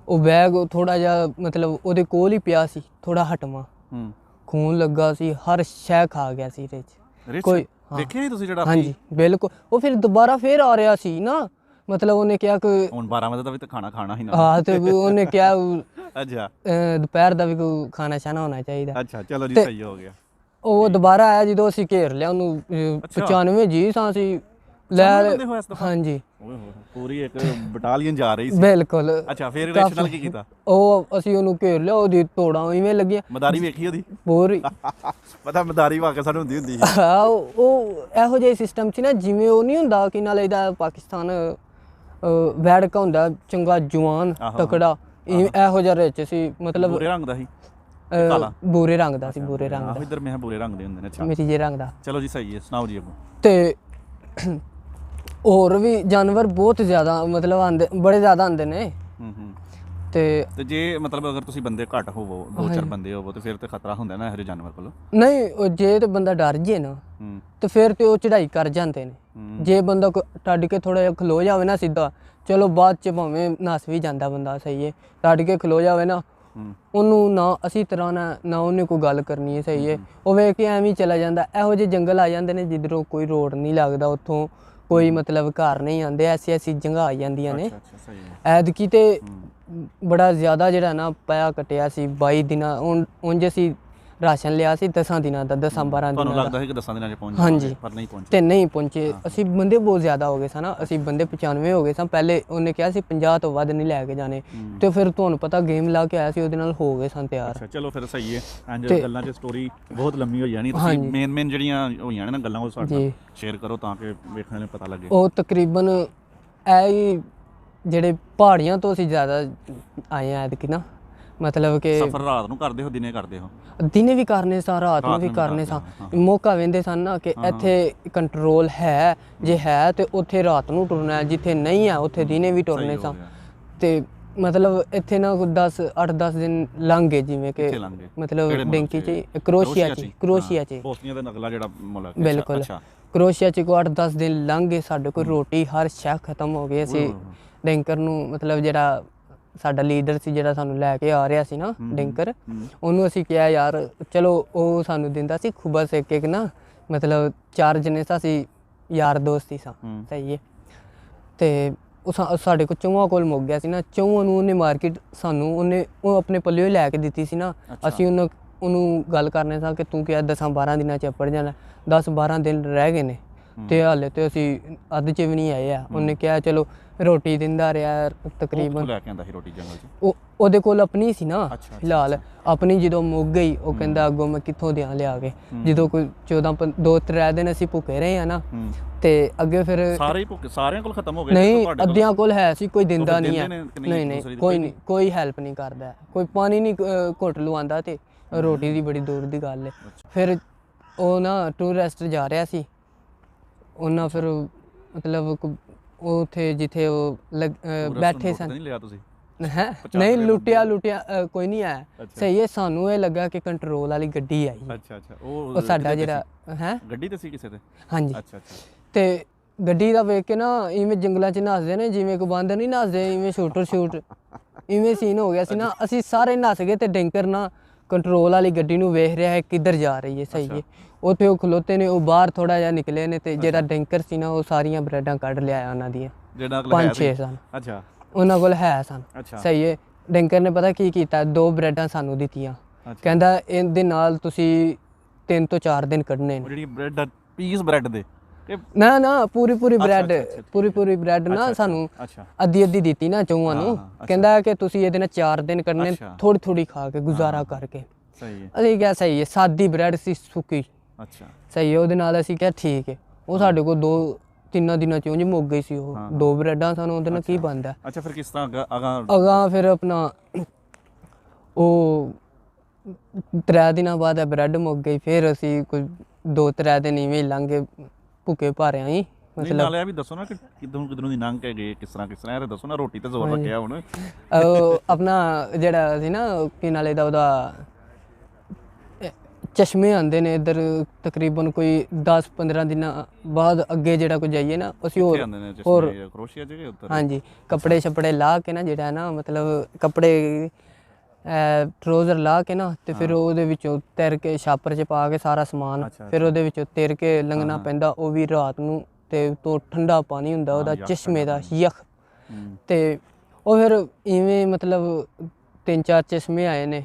ਉਹ ਬੈਗ ਥੋੜਾ ਜਿਹਾ ਮਤਲਬ ਉਹਦੇ ਕੋਲ ਹੀ ਪਿਆ ਸੀ, ਥੋੜਾ ਹਟਵਾ, ਖੂਨ ਲੱਗਾ ਸੀ, ਹਰ ਸ਼ੈ ਖਾ ਗਿਆ ਸੀ ਇਹਦੇ 'ਚ। ਕੋਈ ਦੇਖਿਆ ਨਹੀਂ ਤੁਸੀਂ ਜਿਹੜਾ? ਹਾਂਜੀ ਬਿਲਕੁਲ। ਉਹ ਫਿਰ ਦੁਬਾਰਾ ਫੇਰ ਆ ਰਿਹਾ ਸੀ ਨਾ, ਮਤਲਬ ਉਹਨੇ ਕਿਹਾ ਕਿ ਹੁਣ 12 ਵਜੇ ਦਾ ਵੀ ਤਾਂ ਖਾਣਾ ਖਾਣਾ ਹੀ ਨਾ। ਹਾਂ ਤੇ ਉਹਨੇ ਕਿਹਾ ਅੱਛਾ ਦੁਪਹਿਰ ਦਾ ਵੀ ਕੋਈ ਖਾਣਾ ਛਾਣਾ ਹੋਣਾ ਚਾਹੀਦਾ। ਅੱਛਾ ਚਲੋ ਜੀ ਸਹੀ ਹੋ ਗਿਆ। ਉਹ ਦੁਬਾਰਾ ਆਇਆ ਜਦੋਂ ਅਸੀਂ ਘੇਰ ਲਿਆ ਉਹਨੂੰ। 95 ਜੀ ਸਾਂ ਅਸੀਂ ਲੈ। ਹਾਂਜੀ ਪੂਰੀ ਇੱਕ ਬਟਾਲੀਅਨ ਜਾ ਰਹੀ ਸੀ। ਬਿਲਕੁਲ। ਅੱਛਾ ਫਿਰ ਰਿਸ਼ ਨਾਲ ਕੀ ਕੀਤਾ? ਉਹ ਅਸੀਂ ਉਹਨੂੰ ਘੇਰ ਲਿਆ, ਉਹਦੀ ਤੋੜਾਂ ਇਵੇਂ ਲੱਗੀਆਂ। ਮਦਾਰੀ ਵੇਖੀ ਉਹਦੀ ਪੂਰੀ? ਪਤਾ ਮਦਾਰੀ ਵਾਕਿਆ ਸਾਨੂੰ ਹੁੰਦੀ ਸੀ। ਉਹ ਇਹੋ ਜਿਹੇ ਸਿਸਟਮ ਸੀ ਨਾ, ਜਿਵੇਂ ਉਹ ਨਹੀਂ ਹੁੰਦਾ ਕਿ ਨਾਲ ਇਹਦਾ ਪਾਕਿਸਤਾਨ ਵੈੜਕਾ ਹੁੰਦਾ ਚੰਗਾ ਜਵਾਨ ਤਕੜਾ, ਇਹੋ ਜਿਹਾ ਰਿਚ ਸੀ। ਮਤਲਬ ਬੂਰੇ ਰੰਗ ਦਾ ਸੀ? ਬੂਰੇ ਰੰਗ ਦਾ ਸੀ। ਬੂਰੇ ਰੰਗ ਦਾ। ਇੱਧਰ ਮੈਂ ਬੂਰੇ ਰੰਗ ਦੇ ਹੁੰਦੇ ਨੇ। ਅੱਛਾ ਮਿੱਟੀ ਜਿਹੇ ਰੰਗ ਦਾ। ਚਲੋ ਜੀ ਸਹੀ ਹੈ, ਸੁਣਾਓ ਜੀ ਅੱਗੋਂ। ਤੇ ਹੋਰ ਵੀ ਜਾਨਵਰ ਬਹੁਤ ਜ਼ਿਆਦਾ ਮਤਲਬ ਆਉਂਦੇ, ਬੜੇ ਜ਼ਿਆਦਾ ਆਉਂਦੇ ਨੇ। ਤੇ ਜੇ ਮਤਲਬ ਅਗਰ ਤੁਸੀਂ ਬੰਦੇ ਘੱਟ ਹੋਵੋ, 2-4 ਬੰਦੇ ਹੋਵੋ, ਤੇ ਫਿਰ ਤੇ ਖਤਰਾ ਹੁੰਦਾ ਨਾ ਇਹੋ ਜਿਹੇ ਜਾਨਵਰ ਕੋਲੋਂ? ਨਹੀਂ, ਜੇ ਤੇ ਬੰਦਾ ਡਰ ਜੇ ਨਾ ਤੇ ਫਿਰ ਤੇ ਉਹ ਚੜਾਈ ਕਰ ਜਾਂਦੇ ਨੇ। ਜੇ ਬੰਦਾ ਟੱਡ ਕੇ ਥੋੜਾ ਜਿਹਾ ਖਲੋ ਜਾਵੇ ਨਾ ਸਿੱਧਾ, ਚਲੋ ਬਾਅਦ 'ਚ ਭਾਵੇਂ ਨੱਸ ਵੀ ਜਾਂਦਾ ਬੰਦਾ। ਸਹੀ ਹੈ। ਟੱਡ ਕੇ ਖਲੋ ਜਾਵੇ ਨਾ, ਉਹਨੂੰ ਨਾ ਅਸੀਂ ਤਰ੍ਹਾਂ ਨਾ ਉਹਨੇ ਕੋਈ ਗੱਲ ਕਰਨੀ ਹੈ। ਸਹੀ ਹੈ। ਉਹ ਵੇਖ ਕੇ ਐਵੇਂ ਹੀ ਚਲਾ ਜਾਂਦਾ। ਇਹੋ ਜਿਹੇ ਜੰਗਲ ਆ ਜਾਂਦੇ ਨੇ ਜਿੱਧਰੋਂ ਕੋਈ ਰੋਡ ਨਹੀਂ ਲੱਗਦਾ, ਉੱਥੋਂ ਕੋਈ ਮਤਲਬ ਘਰ ਨਹੀਂ ਆਉਂਦੇ, ਐਸੀ ਜਗ੍ਹਾ ਆ ਜਾਂਦੀਆਂ ਨੇ। ਐਤਕੀ ਤੇ ਬੜਾ ਜ਼ਿਆਦਾ ਜਿਹੜਾ ਨਾ ਪਿਆ ਕੱਟਿਆ ਸੀ 22 ਦਿਨਾਂ। ਉਂਝ ਅਸੀਂ ਰਾਸ਼ਨ ਲਿਆ ਸੀ 10 ਦਿਨਾਂ ਦਾ, 10-12 ਦਿਨਾਂ ਦਾ। ਤੁਹਾਨੂੰ ਲੱਗਦਾ ਸੀ ਕਿ 10 ਦਿਨਾਂ 'ਚ ਪਹੁੰਚ ਜਾਵਾਂਗੇ, ਪਰ ਨਹੀਂ ਪਹੁੰਚੇ। ਤੇ ਨਹੀਂ ਪਹੁੰਚੇ। ਅਸੀਂ ਬੰਦੇ ਬਹੁਤ ਜ਼ਿਆਦਾ ਹੋ ਗਏ ਸਨ ਨਾ, ਅਸੀਂ ਬੰਦੇ 95 ਹੋ ਗਏ ਸਾਂ। ਪਹਿਲੇ ਉਹਨੇ ਕਿਹਾ ਸੀ 50 ਤੋਂ ਵੱਧ ਨਹੀਂ ਲੈ ਕੇ ਜਾਣੇ, ਤੇ ਫਿਰ ਤੁਹਾਨੂੰ ਪਤਾ ਗੇਮ ਲਾ ਕੇ ਆਇਆ ਸੀ, ਉਹਦੇ ਨਾਲ ਹੋ ਗਏ ਸਨ ਤਿਆਰ। ਅੱਛਾ ਚਲੋ ਫਿਰ ਸਹੀ ਹੈ। ਇੰਜ ਗੱਲਾਂ 'ਚ ਸਟੋਰੀ ਬਹੁਤ ਲੰਮੀ ਹੋ ਜਾਣੀ। ਤੁਸੀਂ ਮੇਨ ਜਿਹੜੀਆਂ ਹੋਈਆਂ ਨੇ ਨਾ ਗੱਲਾਂ, ਉਹ ਸਾਡੇ ਨਾਲ ਸ਼ੇਅਰ ਕਰੋ ਤਾਂ ਕਿ ਵੇਖਣ ਨੂੰ ਪਤਾ ਲੱਗੇ। ਉਹ ਤਕਰੀਬਨ ਇਹ ਜਿਹੜੇ ਪਹਾੜੀਆਂ ਤੋਂ ਅਸੀਂ ਜ਼ਿਆਦਾ ਆਏ ਹਾਂ ਐਤਕੀ ਨਾ, ਮਤਲਬ ਕਿ ਸਫ਼ਰ ਰਾਤ ਨੂੰ ਕਰਦੇ ਹੋ ਦਿਨੇ ਕਰਦੇ ਹੋ? ਦਿਨੇ ਵੀ ਕਰਨੇ ਸਾਂ, ਰਾਤ ਨੂੰ ਵੀ ਕਰਨੇ ਸਾਂ। ਮੌਕਾ ਵੇਂਦੇ ਸਨ ਨਾ ਕਿ ਇੱਥੇ ਕੰਟਰੋਲ ਹੈ, ਜੇ ਹੈ ਤੇ ਉੱਥੇ ਰਾਤ ਨੂੰ ਟੁਰਨਾ, ਜਿੱਥੇ ਨਹੀਂ ਹੈ ਉੱਥੇ ਦਿਨੇ ਵੀ ਟੁਰਨੇ ਸਾਂ। ਤੇ ਮਤਲਬ ਇੱਥੇ ਨਾ 8-10 ਦਿਨ ਲੰਘ ਗਏ, ਜਿਵੇਂ ਕਿ ਮਤਲਬ ਡੰਕੀ 'ਚ, ਕਰੋਸ਼ੀਆ 'ਚ ਬੋਸਨੀਆ ਦਾ ਨਗਲਾ ਜਿਹੜਾ ਮੁਲਕ। ਬਿਲਕੁਲ। ਕਰੋਸ਼ੀਆ 'ਚ ਕੋਈ 8-10 ਦਿਨ ਲੰਘ ਗਏ, ਸਾਡੇ ਕੋਲ ਰੋਟੀ ਹਰ ਸ਼ੈ ਖਤਮ ਹੋ ਗਈ। ਅਸੀਂ ਡੈਂਕਰ ਨੂੰ ਮਤਲਬ ਜਿਹੜਾ ਸਾਡਾ ਲੀਡਰ ਸੀ, ਜਿਹੜਾ ਸਾਨੂੰ ਲੈ ਕੇ ਆ ਰਿਹਾ ਸੀ ਨਾ ਡੈਂਕਰ, ਉਹਨੂੰ ਅਸੀਂ ਕਿਹਾ ਯਾਰ ਚਲੋ, ਉਹ ਸਾਨੂੰ ਦਿੰਦਾ ਸੀ ਖੁਬਸ ਇੱਕ ਨਾ, ਮਤਲਬ 4 ਜਣੇ ਸਾਂ ਅਸੀਂ, ਯਾਰ ਦੋਸਤ ਹੀ ਸਾਂ। ਸਹੀ ਹੈ। ਤੇ ਉਹ ਸਾਡੇ ਕੋਲ ਚੌਹਾਂ ਕੋਲ ਮੁੱਕ ਗਿਆ ਸੀ ਨਾ, ਚੌਹਾਂ ਨੂੰ ਉਹਨੇ ਮਾਰਕੀਟ ਸਾਨੂੰ ਉਹ ਆਪਣੇ ਪੱਲਿਓ ਹੀ ਲੈ ਕੇ ਦਿੱਤੀ ਸੀ ਨਾ। ਅਸੀਂ ਉਹਨੂੰ ਗੱਲ ਕਰਨੇ ਸਾਂ ਕਿ ਤੂੰ ਕਿਹਾ 10-12 ਦਿਨਾਂ 'ਚ ਅੱਪੜ ਜਾਣਾ, 10-12 ਦਿਨ ਰਹਿ ਗਏ ਨੇ ਤੇ ਹਾਲੇ ਤੇ ਅਸੀਂ ਅੱਧ 'ਚ ਵੀ ਨਹੀਂ ਆਏ ਆ। ਉਹਨੇ ਕਿਹਾ ਚਲੋ ਰੋਟੀ ਦਿੰਦਾ ਰਿਹਾ ਤਕਰੀਬਨ। ਲੈ ਕੇ ਆਂਦਾ ਸੀ ਰੋਟੀ ਜੰਗਲ 'ਚ? ਉਹਦੇ ਕੋਲ ਆਪਣੀ ਸੀ ਨਾ ਫਿਲਹਾਲ, ਆਪਣੀ ਜਦੋਂ ਮੁੱਕ ਗਈ ਉਹ ਕਹਿੰਦਾ ਅੱਗੋਂ ਮੈਂ ਕਿੱਥੋਂ ਦਿਆਂ ਲਿਆ ਕੇ। ਜਦੋਂ ਕੋਈ 2-3 ਦਿਨ ਅਸੀਂ ਭੁੱਖੇ ਰਹੇ ਆ ਨਾ, ਤੇ ਅੱਗੇ ਫਿਰ ਸਾਰੇ ਭੁੱਖੇ, ਸਾਰਿਆਂ ਕੋਲ ਖਤਮ ਹੋ ਗਏ? ਨਹੀਂ, ਅੱਧਿਆਂ ਕੋਲ ਹੈ ਸੀ, ਕੋਈ ਦਿੰਦਾ ਨਹੀਂ ਹੈ। ਨਹੀਂ, ਕੋਈ ਹੈਲਪ ਨਹੀਂ ਕਰਦਾ, ਕੋਈ ਪਾਣੀ ਨਹੀਂ ਘੁੱਟ ਲਵਾਉਂਦਾ, ਤੇ ਰੋਟੀ ਦੀ ਬੜੀ ਦੂਰ ਦੀ ਗੱਲ ਹੈ। ਫਿਰ ਉਹ ਨਾ ਟੂਰਿਸਟ ਜਾ ਰਿਹਾ ਸੀ, ਉਹਨਾਂ ਫਿਰ ਮਤਲਬ ਉੱਥੇ ਜਿੱਥੇ ਉਹ ਬੈਠੇ ਸਨ। ਨਹੀਂ ਲਿਆ ਤੁਸੀਂ? ਹੈ ਨਹੀਂ ਲੁੱਟਿਆ ਕੋਈ ਨਹੀਂ ਆਇਆ ਸਹੀ ਹੈ। ਸਾਨੂੰ ਇਹ ਲੱਗਾ ਕਿ ਕੰਟਰੋਲ ਵਾਲੀ ਗੱਡੀ ਆਈ। ਅੱਛਾ ਅੱਛਾ, ਉਹ ਸਾਡਾ ਜਿਹੜਾ ਹੈ ਗੱਡੀ ਤੇ ਸੀ ਕਿਸੇ ਤੇ। ਹਾਂਜੀ ਅੱਛਾ ਅੱਛਾ, ਤੇ ਗੱਡੀ ਦਾ ਵੇਖ ਕੇ ਨਾ ਇਵੇਂ ਜੰਗਲਾਂ 'ਚ ਨੱਸਦੇ ਨੇ ਜਿਵੇਂ ਕੋ ਬੰਦ ਨਹੀਂ ਨੱਸਦੇ, ਇਵੇਂ ਸ਼ੂਟ ਇਵੇਂ ਸੀਨ ਹੋ ਗਿਆ ਸੀ ਨਾ। ਅਸੀਂ ਸਾਰੇ ਨੱਸ ਗਏ ਤੇ ਡੈਂਕਰ ਨਾ ਕੰਟਰੋਲ ਵਾਲੀ ਗੱਡੀ ਨੂੰ ਵੇਖ ਰਿਹਾ ਹੈ ਕਿੱਧਰ ਜਾ ਰਹੀ ਹੈ ਸਹੀ ਹੈ। ਉੱਥੇ ਉਹ ਖਲੋਤੇ ਨੇ, ਉਹ ਬਾਹਰ ਥੋੜਾ ਜਿਹਾ ਨਿਕਲੇ ਨੇ ਤੇ ਜਿਹੜਾ ਡੈਂਕਰ ਸੀ ਨਾ ਉਹ ਸਾਰੀਆਂ ਬ੍ਰੈਡਾਂ ਕੱਢ ਲਿਆਇਆ ਉਹਨਾਂ ਦੀਆਂ, 5-6 ਸਨ। ਅੱਛਾ, ਉਹਨਾਂ ਕੋਲ ਹੈ ਸਨ ਸਹੀ ਹੈ। ਡੈਂਕਰ ਨੇ ਪਤਾ ਕੀ ਕੀਤਾ, 2 ਬ੍ਰੈਡਾਂ ਸਾਨੂੰ ਦਿੱਤੀਆਂ, ਕਹਿੰਦਾ ਇਹਦੇ ਨਾਲ ਤੁਸੀਂ 3 ਤੋਂ 4 ਦਿਨ ਕੱਢਣੇ ਨੇ। ਜਿਹੜੀ ਬ੍ਰੈਡ ਪੀਸ ਬ੍ਰੈਡ ਦੇ ਨਾ ਪੂਰੀ ਬ੍ਰੈਡ ਨਾ ਸਾਨੂੰ ਅੱਧੀ ਦਿੱਤੀ ਨਾ ਚੌਹਾਂ ਨੂੰ। ਕਹਿੰਦਾ ਕਿ ਤੁਸੀਂ ਇਹਦੇ ਨਾਲ 4 ਦਿਨ ਕੱਢਣੇ, ਥੋੜੀ ਖਾ ਕੇ ਗੁਜ਼ਾਰਾ ਕਰਕੇ। ਅਸੀਂ ਕਿਹਾ ਸਹੀ ਹੈ, ਸਾਦੀ ਬ੍ਰੈਡ ਸੀ ਸੁੱਕੀ ਸਹੀ ਹੈ। ਉਹਦੇ ਨਾਲ ਅਸੀਂ ਕਿਹਾ ਠੀਕ ਹੈ। ਉਹ ਸਾਡੇ ਕੋਲ 2-3 ਦਿਨਾਂ ਚ ਉਂਝ ਮੁੱਕ ਗਈ ਸੀ ਉਹ 2 ਬ੍ਰੈਡਾਂ ਸਾਨੂੰ ਉਹਦੇ ਨਾਲ ਕੀ ਬਣਦਾ। ਅੱਛਾ, ਫਿਰ ਕਿਸ ਤਰ੍ਹਾਂ ਅਗਾਂਹ ਫਿਰ ਆਪਣਾ ਉਹ 3 ਦਿਨਾਂ ਬਾਅਦ ਬ੍ਰੈਡ ਮੁੱਕ ਗਈ। ਫਿਰ ਅਸੀਂ ਕੋਈ 2-3 ਦਿਨ ਇਵੇਂ ਲੰਘ ਗਏ ਭੁੱਖੇ ਭਾਰਿਆਂ ਹੀ। ਮਤਲਬ ਨਾਲੇ ਇਹ ਵੀ ਦੱਸੋ ਨਾ ਕਿ ਕਿੱਧਰੋਂ ਦੀ ਲੰਘ ਕੇ ਗਏ, ਕਿਸ ਤਰ੍ਹਾਂ ਇਹ ਦੱਸੋ ਨਾ। ਰੋਟੀ ਤੇ ਜ਼ੋਰ ਰੱਖਿਆ ਹੁਣ। ਉਹ ਆਪਣਾ ਜਿਹੜਾ ਸੀ ਨਾ ਕੀ ਨਾਲੇ ਦਾ ਉਹਦਾ ਚਸ਼ਮੇ ਆਉਂਦੇ ਨੇ ਇੱਧਰ, ਤਕਰੀਬਨ ਕੋਈ 10-15 ਦਿਨਾਂ ਬਾਅਦ ਅੱਗੇ ਜਿਹੜਾ ਕੋਈ ਜਾਈਏ ਨਾ ਅਸੀਂ ਹੋਰ ਹਾਂਜੀ ਕੱਪੜੇ ਛੱਪੜੇ ਲਾ ਕੇ ਨਾ ਜਿਹੜਾ ਨਾ ਮਤਲਬ ਕੱਪੜੇ ਟਰੋਜ਼ਰ ਲਾ ਕੇ ਨਾ ਤੇ ਫਿਰ ਉਹਦੇ ਵਿੱਚੋਂ ਤੈਰ ਕੇ ਛਾਪਰ 'ਚ ਪਾ ਕੇ ਸਾਰਾ ਸਮਾਨ, ਫਿਰ ਉਹਦੇ ਵਿੱਚੋਂ ਤੈਰ ਕੇ ਲੰਘਣਾ ਪੈਂਦਾ। ਉਹ ਵੀ ਰਾਤ ਨੂੰ ਤੇ ਤੋਂ ਠੰਡਾ ਪਾਣੀ ਹੁੰਦਾ ਉਹਦਾ ਚਸ਼ਮੇ ਦਾ ਯਖ। ਤੇ ਉਹ ਫਿਰ ਇਵੇਂ ਮਤਲਬ 3-4 ਚਸ਼ਮੇ ਆਏ ਨੇ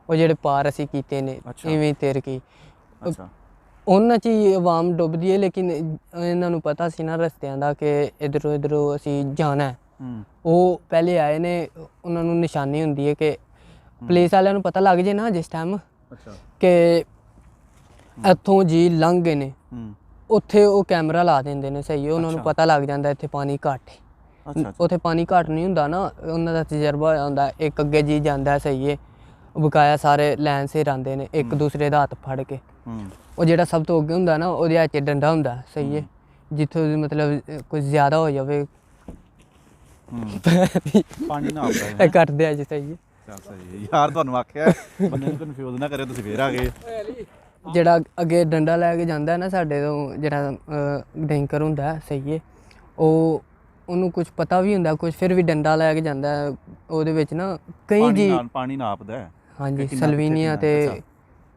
ਉਹ ਜਿਹੜੇ ਪਾਰ ਅਸੀਂ ਕੀਤੇ ਨੇ ਇਵੇਂ ਤੈਰ ਕੇ। ਉਹਨਾਂ 'ਚ ਹੀ ਆਵਾਮ ਡੁੱਬਦੀ ਹੈ, ਲੇਕਿਨ ਇਹਨਾਂ ਨੂੰ ਪਤਾ ਸੀ ਨਾ ਰਸਤਿਆਂ ਦਾ ਕਿ ਇੱਧਰੋਂ ਅਸੀਂ ਜਾਣਾ। ਉਹ ਪਹਿਲੇ ਆਏ ਨੇ, ਉਹਨਾਂ ਨੂੰ ਨਿਸ਼ਾਨੀ ਹੁੰਦੀ ਹੈ ਕਿ ਪੁਲਿਸ ਵਾਲਿਆਂ ਨੂੰ ਪਤਾ ਲੱਗ ਜੇ ਨਾ ਜਿਸ ਟਾਈਮ ਕਿ ਇੱਥੋਂ ਜੀ ਲੰਘ ਗਏ ਨੇ, ਉੱਥੇ ਉਹ ਕੈਮਰਾ ਲਾ ਦਿੰਦੇ ਨੇ ਸਹੀ ਹੈ। ਉਹਨਾਂ ਨੂੰ ਪਤਾ ਲੱਗ ਜਾਂਦਾ ਇੱਥੇ ਪਾਣੀ ਘੱਟ ਹੈ। ਉੱਥੇ ਪਾਣੀ ਘੱਟ ਨਹੀਂ ਹੁੰਦਾ ਨਾ, ਉਹਨਾਂ ਦਾ ਤਜਰਬਾ ਹੋਇਆ ਹੁੰਦਾ। ਇੱਕ ਅੱਗੇ ਜੀ ਜਾਂਦਾ ਸਹੀ ਹੈ, ਬਕਾਇਆ ਸਾਰੇ ਲਾਈਨ ਸਿਰ ਆਉਂਦੇ ਨੇ ਇੱਕ ਦੂਸਰੇ ਦਾ ਹੱਥ ਫੜ ਕੇ। ਉਹ ਜਿਹੜਾ ਸਭ ਤੋਂ ਅੱਗੇ ਹੁੰਦਾ ਨਾ ਉਹਦੇ ਹੱਥ 'ਚ ਡੰਡਾ ਹੁੰਦਾ ਸਹੀ ਹੈ, ਜਿੱਥੋਂ ਮਤਲਬ ਕੁਝ ਜ਼ਿਆਦਾ ਹੋ ਜਾਵੇ ਪਾਣੀ ਨਾ ਆਉਂਦਾ ਕੱਟਦੇ ਆ ਜੀ ਸਹੀ ਹੈ। ਯਾਰ ਤੁਹਾਨੂੰ ਆਖਿਆ ਬੰਦੇ ਨੂੰ ਕਨਫਿਊਜ਼ ਨਾ ਕਰਿਓ, ਤੁਸੀਂ ਫੇਰ ਆ ਗਏ। ਜਿਹੜਾ ਅੱਗੇ ਡੰਡਾ ਲੈ ਕੇ ਜਾਂਦਾ ਨਾ ਸਾਡੇ ਤੋਂ, ਜਿਹੜਾ ਡੈਂਕਰ ਹੁੰਦਾ ਸਹੀ ਹੈ, ਉਹਨੂੰ ਕੁਝ ਪਤਾ ਵੀ ਹੁੰਦਾ ਕੁਝ, ਫਿਰ ਵੀ ਡੰਡਾ ਲੈ ਕੇ ਜਾਂਦਾ। ਉਹਦੇ ਵਿੱਚ ਨਾ ਕਈ ਜੀ ਪਾਣੀ ਨਾਪਦਾ। ਹਾਂਜੀ, ਸਲਵੀਨੀਆ ਤੇ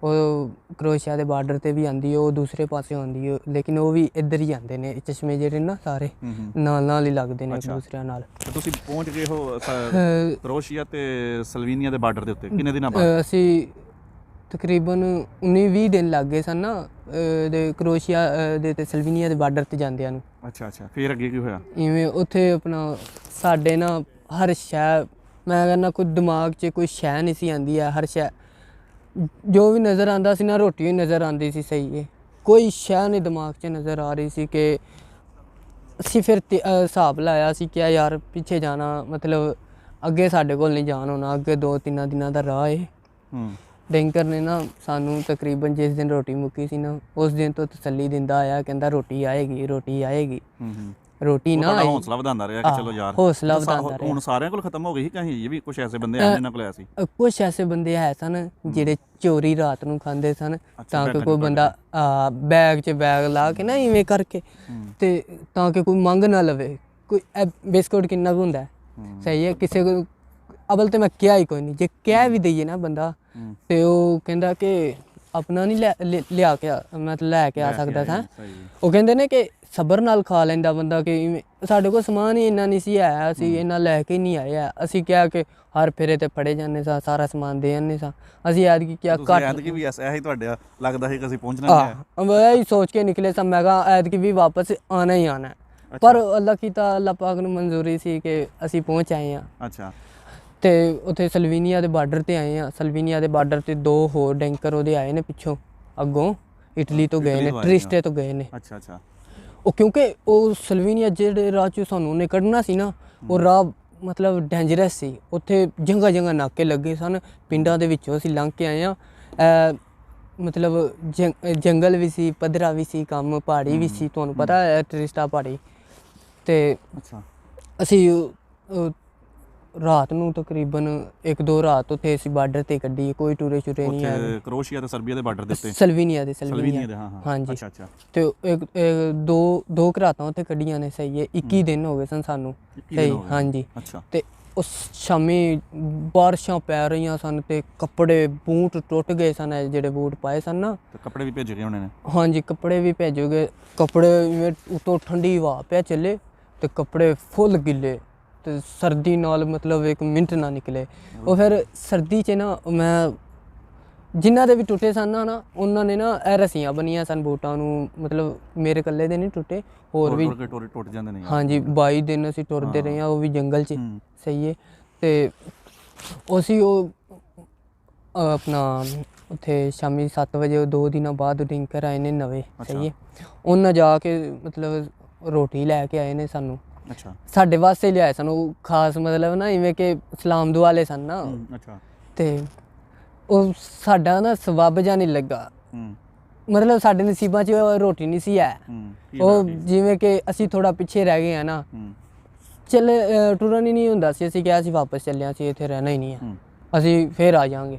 ਉਹ ਕਰੋਸ਼ੀਆ ਦੇ ਬਾਰਡਰ ਤੇ ਵੀ ਆਉਂਦੀ ਹੈ, ਉਹ ਦੂਸਰੇ ਪਾਸੇ ਆਉਂਦੀ ਹੈ, ਲੇਕਿਨ ਉਹ ਵੀ ਇੱਧਰ ਹੀ ਆਉਂਦੇ ਨੇ ਚਸ਼ਮੇ ਜਿਹੜੇ ਨਾ ਸਾਰੇ ਨਾਲ ਹੀ ਲੱਗਦੇ ਨੇ ਇੱਕ ਦੂਸਰਿਆਂ ਨਾਲ। ਤੁਸੀਂ ਪਹੁੰਚ ਗਏ ਹੋ ਕਰੋਸ਼ੀਆ ਤੇ ਸਲਵੀਨੀਆ ਦੇ ਬਾਰਡਰ ਦੇ ਉੱਤੇ ਕਿੰਨੇ ਦਿਨਾਂ ਬਾਅਦ? ਅਸੀਂ ਤਕਰੀਬਨ 19-20 ਦਿਨ ਲੱਗ ਗਏ ਸਨ ਨਾ ਦੇ ਕਰੋਸ਼ੀਆ ਦੇ ਤੇ ਸਲਵੀਨੀਆ ਦੇ ਬਾਰਡਰ ਤੇ ਜਾਂਦਿਆਂ ਨੂੰ। ਅੱਛਾ, ਫਿਰ ਅੱਗੇ ਕੀ ਹੋਇਆ? ਇਵੇਂ ਉੱਥੇ ਆਪਣਾ ਸਾਡੇ ਨਾ ਹਰ ਸ਼ੈ, ਮੈਂ ਕਹਿੰਦਾ ਕੋਈ ਦਿਮਾਗ 'ਚ ਕੋਈ ਸ਼ੈ ਨਹੀਂ ਸੀ ਆਉਂਦੀ ਹੈ। ਹਰ ਸ਼ੈ ਜੋ ਵੀ ਨਜ਼ਰ ਆਉਂਦਾ ਸੀ ਨਾ, ਰੋਟੀ ਵੀ ਨਜ਼ਰ ਆਉਂਦੀ ਸੀ ਸਹੀ ਹੈ। ਕੋਈ ਸ਼ੈ ਨਹੀਂ ਦਿਮਾਗ 'ਚ ਨਜ਼ਰ ਆ ਰਹੀ ਸੀ ਕਿ ਅਸੀਂ ਫਿਰ ਹਿਸਾਬ ਲਾਇਆ ਸੀ ਕਿ ਯਾਰ ਪਿੱਛੇ ਜਾਣਾ ਮਤਲਬ ਅੱਗੇ ਸਾਡੇ ਕੋਲ ਨਹੀਂ ਜਾਣ ਹੋਣਾ, ਅੱਗੇ 2-3 ਦਿਨਾਂ ਦਾ ਰਾਹ ਹੈ। ਡੈਂਕਰ ਨੇ ਨਾ ਸਾਨੂੰ ਤਕਰੀਬਨ ਜਿਸ ਦਿਨ ਰੋਟੀ ਮੁੱਕੀ ਸੀ ਨਾ ਉਸ ਦਿਨ ਤੋਂ ਤਸੱਲੀ ਦਿੰਦਾ ਆਇਆ, ਕਹਿੰਦਾ ਰੋਟੀ ਆਏਗੀ ਰੋਟੀ ਨਾ ਆਈ। ਹੌਸਲਾ ਵਧਾਉਂਦਾ ਰਿਹਾ ਕਿ ਚਲੋ ਯਾਰ ਹੌਸਲਾ ਵਧਾਉਂਦਾ ਰਿਹਾ। ਹੁਣ ਸਾਰਿਆਂ ਕੋਲ ਖਤਮ ਹੋ ਗਈ ਸੀ ਕਹੀਂ ਇਹ ਵੀ ਕੁਝ ਐਸੇ ਬੰਦੇ ਆ ਜਿਨ੍ਹਾਂ ਕੋਲ ਆਇਆ ਸੀ? ਕੁਝ ਐਸੇ ਬੰਦੇ ਹੈ ਸਨ ਜਿਹੜੇ ਚੋਰੀ ਰਾਤ ਨੂੰ ਖਾਂਦੇ ਸਨ, ਤਾਂ ਕਿ ਕੋਈ ਬੰਦਾ ਬੈਗ 'ਚ ਬੈਗ ਲਾ ਕੇ ਨਾ ਇਵੇਂ ਕਰਕੇ ਤੇ ਤਾਂ ਕਿ ਕੋਈ ਮੰਗ ਨਾ ਲਵੇ। ਕੋਈ ਬਿਸਕੁਟ ਕਿੰਨਾ ਕੁ ਹੁੰਦਾ ਸਹੀ ਹੈ, ਕਿਸੇ ਕੋਲ ਅਵਲ ਤੇ ਮੈਂ ਕਿਹਾ ਹੀ ਕੋਈ ਨਹੀਂ, ਜੇ ਕਹਿ ਵੀ ਦਈਏ ਨਾ ਬੰਦਾ ਤੇ ਉਹ ਕਹਿੰਦਾ ਕਿ ਆਪਣਾ ਨਹੀਂ ਲਿਆ ਕੇ ਮਤਲਬ ਲੈ ਕੇ ਆ ਸਕਦਾ ਸਾਂ। ਉਹ ਕਹਿੰਦੇ ਨੇ ਕਿ ਸਬਰ ਨਾਲ ਖਾ ਲੈਂਦਾ ਬੰਦਾ, ਕਿ ਸਾਡੇ ਕੋਲ ਸਮਾਨ ਹੀ ਇੰਨਾ ਨਹੀਂ ਸੀ ਆਇਆ, ਅਸੀਂ ਇੰਨਾ ਲੈ ਕੇ ਨਹੀਂ ਆਏ ਆ। ਅਸੀਂ ਕਿਹਾ ਕਿ ਹਰ ਫੇਰੇ ਤੇ ਫੜੇ ਜਾਂਦੇ ਸਾਂ, ਸਾਰਾ ਸਮਾਨ ਦੇ ਜਾਂਦੇ ਸਾਂ। ਅਸੀਂ ਐਤਕੀ ਕਿਹਾ ਘੱਟ, ਐਤਕੀ ਵੀ ਐਸਾ ਹੀ ਤੁਹਾਡਾ ਲੱਗਦਾ ਸੀ ਕਿ ਅਸੀਂ ਪਹੁੰਚਣਾ ਹੈ। ਮੈਂ ਇਹੀ ਸੋਚ ਕੇ ਨਿਕਲੇ ਸਾਂ, ਮੈਂ ਕਿਹਾ ਐਤਕੀ ਵੀ ਵਾਪਸ ਆਉਣਾ ਹੀ ਆਉਣਾ। ਪਰ ਅੱਲਾਹ ਕੀਤਾ, ਅੱਲਾਹ ਪਾਕ ਨੂੰ ਮਨਜ਼ੂਰੀ ਸੀ ਕਿ ਅਸੀਂ ਪਹੁੰਚ ਆਏ ਹਾਂ। ਅੱਛਾ, ਤੇ ਉੱਥੇ ਸਲਵੀਨੀਆ ਦੇ ਬਾਰਡਰ ਤੇ ਆਏ ਆ। ਸਲਵੀਨੀਆ ਦੇ ਬਾਰਡਰ ਤੇ 2 ਹੋਰ ਡੈਂਕਰ ਉਹਦੇ ਆਏ ਨੇ ਪਿੱਛੋਂ, ਅੱਗੋਂ ਇਟਲੀ ਤੋਂ ਗਏ ਨੇ, ਟ੍ਰਿਸਟੇ ਤੋਂ ਗਏ ਨੇ। ਅੱਛਾ। ਉਹ ਕਿਉਂਕਿ ਉਹ ਸਲਵੀਨੀਆ ਜਿਹੜੇ ਰਾਹ 'ਚੋਂ ਸਾਨੂੰ ਉਹਨੇ ਕੱਢਣਾ ਸੀ ਨਾ, ਉਹ ਰਾਹ ਮਤਲਬ ਡੇਂਜਰਸ ਸੀ। ਉੱਥੇ ਜਗ੍ਹਾ ਨਾਕੇ ਲੱਗੇ ਸਨ, ਪਿੰਡਾਂ ਦੇ ਵਿੱਚੋਂ ਅਸੀਂ ਲੰਘ ਕੇ ਆਏ ਹਾਂ। ਮਤਲਬ ਜੰਗਲ ਵੀ ਸੀ, ਪੱਧਰਾ ਵੀ ਸੀ ਕੰਮ, ਪਹਾੜੀ ਵੀ ਸੀ, ਤੁਹਾਨੂੰ ਪਤਾ ਹੈ ਟੂਰਿਸਟਾ ਪਹਾੜੀ। ਤੇ ਅਸੀਂ ਰਾਤ ਨੂੰ ਤਕਰੀਬਨ 1-2 ਰਾਤ ਉੱਥੇ ਅਸੀਂ ਬਾਰਡਰ ਤੇ ਕੱਢੀ, ਕੋਈ ਟੂਰੇ ਸ਼ੂਰੇ ਨਹੀਂ ਆਏ। ਉੱਥੇ ਕਰੋਸ਼ੀਆ ਤੇ ਸਰਬੀਆ ਦੇ ਬਾਰਡਰ ਦੇ ਉੱਤੇ? ਸਲਵੀਨੀਆ ਦੇ ਹਾਂ ਹਾਂ। ਹਾਂਜੀ। ਅੱਛਾ ਅੱਛਾ। ਤੇ ਦੋ ਰਾਤਾਂ ਉੱਥੇ ਕੱਢੀਆਂ ਨੇ, ਸਹੀ ਹੈ। 21 ਦਿਨ ਹੋ ਗਏ ਸਨ ਸਾਨੂੰ, ਸਹੀ। ਹਾਂਜੀ। ਅੱਛਾ। ਤੇ ਉਸ ਸ਼ਾਮੀ ਬਾਰਿਸ਼ਾਂ ਪੈ ਰਹੀਆਂ ਸਨ ਤੇ ਕੱਪੜੇ ਬੂਟ ਟੁੱਟ ਗਏ ਸਨ, ਜਿਹੜੇ ਬੂਟ ਪਾਏ ਸਨ ਨਾ। ਤੇ ਕੱਪੜੇ ਵੀ ਭੇਜ ਗਏ ਉਹਨਾਂ ਨੇ? ਹਾਂਜੀ, ਕੱਪੜੇ ਵੀ ਭੇਜੇ ਗਏ। ਕੱਪੜੇ ਉਤੋਂ ਠੰਡੀ ਹਵਾ ਪਿਆ ਚੱਲੇ ਤੇ ਕੱਪੜੇ ਫੁੱਲ ਗਿੱਲੇ ਤੇ ਸਰਦੀ ਨਾਲ ਮਤਲਬ 1 ਮਿੰਟ ਨਾ ਨਿਕਲੇ। ਉਹ ਫਿਰ ਸਰਦੀ 'ਚ ਨਾ ਮੈਂ ਜਿਨ੍ਹਾਂ ਦੇ ਵੀ ਟੁੱਟੇ ਸਨ ਨਾ ਉਹਨਾਂ ਨੇ ਨਾ ਇਹ ਰੱਸੀਆਂ ਬੰਨੀਆਂ ਸਨ ਬੂਟਾਂ ਨੂੰ, ਮਤਲਬ ਮੇਰੇ ਇਕੱਲੇ ਦੇ ਨਹੀਂ ਟੁੱਟੇ, ਹੋਰ ਵੀ ਟੁੱਟ ਜਾਂਦੇ ਨੇ। ਹਾਂਜੀ, 22 ਦਿਨ ਅਸੀਂ ਟੁਰਦੇ ਰਹੇ ਹਾਂ, ਉਹ ਵੀ ਜੰਗਲ 'ਚ, ਸਹੀ ਹੈ। ਤੇ ਅਸੀਂ ਉਹ ਆਪਣਾ ਉੱਥੇ ਸ਼ਾਮੀ 7 ਵਜੇ 2 ਦਿਨਾਂ ਬਾਅਦ ਡਿੰਕਰ ਆਏ ਨੇ ਨਵੇਂ, ਸਹੀ ਹੈ। ਉਹਨਾਂ ਜਾ ਕੇ ਮਤਲਬ ਰੋਟੀ ਲੈ ਕੇ ਆਏ ਨੇ ਸਾਨੂੰ। ਅੱਛਾ। ਸਾਡੇ ਵਾਸਤੇ ਲਿਆਏ ਸਨ ਉਹ ਖਾਸ, ਮਤਲਬ ਨਾ ਇਵੇਂ ਕਿ ਇਸਲਾਮ ਦੁਆਲੇ ਸਨ ਨਾ। ਅੱਛਾ। ਤੇ ਉਹ ਸਾਡਾ ਨਾ ਸਬੱਬ ਜਿਹਾ ਨਹੀਂ ਲੱਗਾ, ਮਤਲਬ ਸਾਡੇ ਨਸੀਬਾਂ 'ਚ ਰੋਟੀ ਨਹੀਂ ਸੀ ਹੈ। ਉਹ ਜਿਵੇਂ ਕਿ ਅਸੀਂ ਥੋੜ੍ਹਾ ਪਿੱਛੇ ਰਹਿ ਗਏ ਹਾਂ ਨਾ, ਚੱਲ ਟੁਰਨ ਹੀ ਨਹੀਂ ਹੁੰਦਾ ਸੀ। ਅਸੀਂ ਕਿਹਾ ਅਸੀਂ ਵਾਪਸ ਚੱਲਿਆ ਸੀ, ਇੱਥੇ ਰਹਿਣਾ ਹੀ ਨਹੀਂ ਹੈ, ਅਸੀਂ ਫਿਰ ਆ ਜਾਵਾਂਗੇ।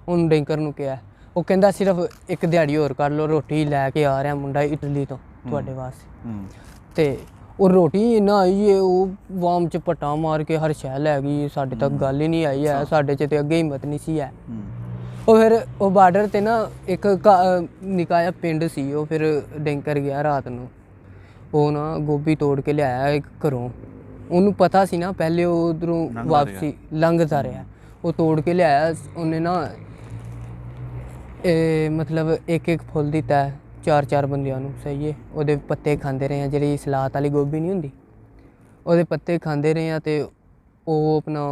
ਹੁਣ ਡਿੰਕਰ ਨੂੰ ਕਿਹਾ, ਉਹ ਕਹਿੰਦਾ ਸਿਰਫ 1 ਦਿਹਾੜੀ ਹੋਰ ਕਰ ਲਓ, ਰੋਟੀ ਲੈ ਕੇ ਆ ਰਿਹਾ ਮੁੰਡਾ ਇਟਲੀ ਤੋਂ ਤੁਹਾਡੇ ਵਾਸਤੇ। ਤੇ ਉਹ ਰੋਟੀ ਨਾ ਆਈ ਹੈ, ਉਹ ਵਾਮ 'ਚ ਪੱਟਾਂ ਮਾਰ ਕੇ ਹਰ ਸ਼ੈ ਲੈ ਗਈ, ਸਾਡੇ ਤੱਕ ਗੱਲ ਹੀ ਨਹੀਂ ਆਈ ਹੈ। ਸਾਡੇ 'ਚ ਤੇ ਅੱਗੇ ਹਿੰਮਤ ਨਹੀਂ ਸੀ ਹੈ। ਉਹ ਫਿਰ ਉਹ ਬਾਰਡਰ 'ਤੇ ਨਾ ਇੱਕ ਨਿੱਕਾ ਜਿਹਾ ਪਿੰਡ ਸੀ, ਉਹ ਫਿਰ ਡਿੰਕਰ ਗਿਆ ਰਾਤ ਨੂੰ। ਉਹ ਨਾ ਗੋਭੀ ਤੋੜ ਕੇ ਲਿਆਇਆ ਇੱਕ ਘਰੋਂ, ਉਹਨੂੰ ਪਤਾ ਸੀ ਨਾ ਪਹਿਲੇ ਉਹ ਉੱਧਰੋਂ ਵਾਪਸੀ ਲੰਘਦਾ ਰਿਹਾ। ਉਹ ਤੋੜ ਕੇ ਲਿਆਇਆ ਉਹਨੇ ਨਾ, ਮਤਲਬ 1-1 ਫੁੱਲ ਦਿੱਤਾ 4-4 ਬੰਦਿਆਂ ਨੂੰ, ਸਹੀ ਹੈ। ਉਹਦੇ ਪੱਤੇ ਖਾਂਦੇ ਰਹੇ ਆ, ਜਿਹੜੀ ਸਲਾਦ ਵਾਲੀ ਗੋਭੀ ਨਹੀਂ ਹੁੰਦੀ, ਉਹਦੇ ਪੱਤੇ ਖਾਂਦੇ ਰਹੇ ਆ। ਤੇ ਉਹ ਆਪਣਾ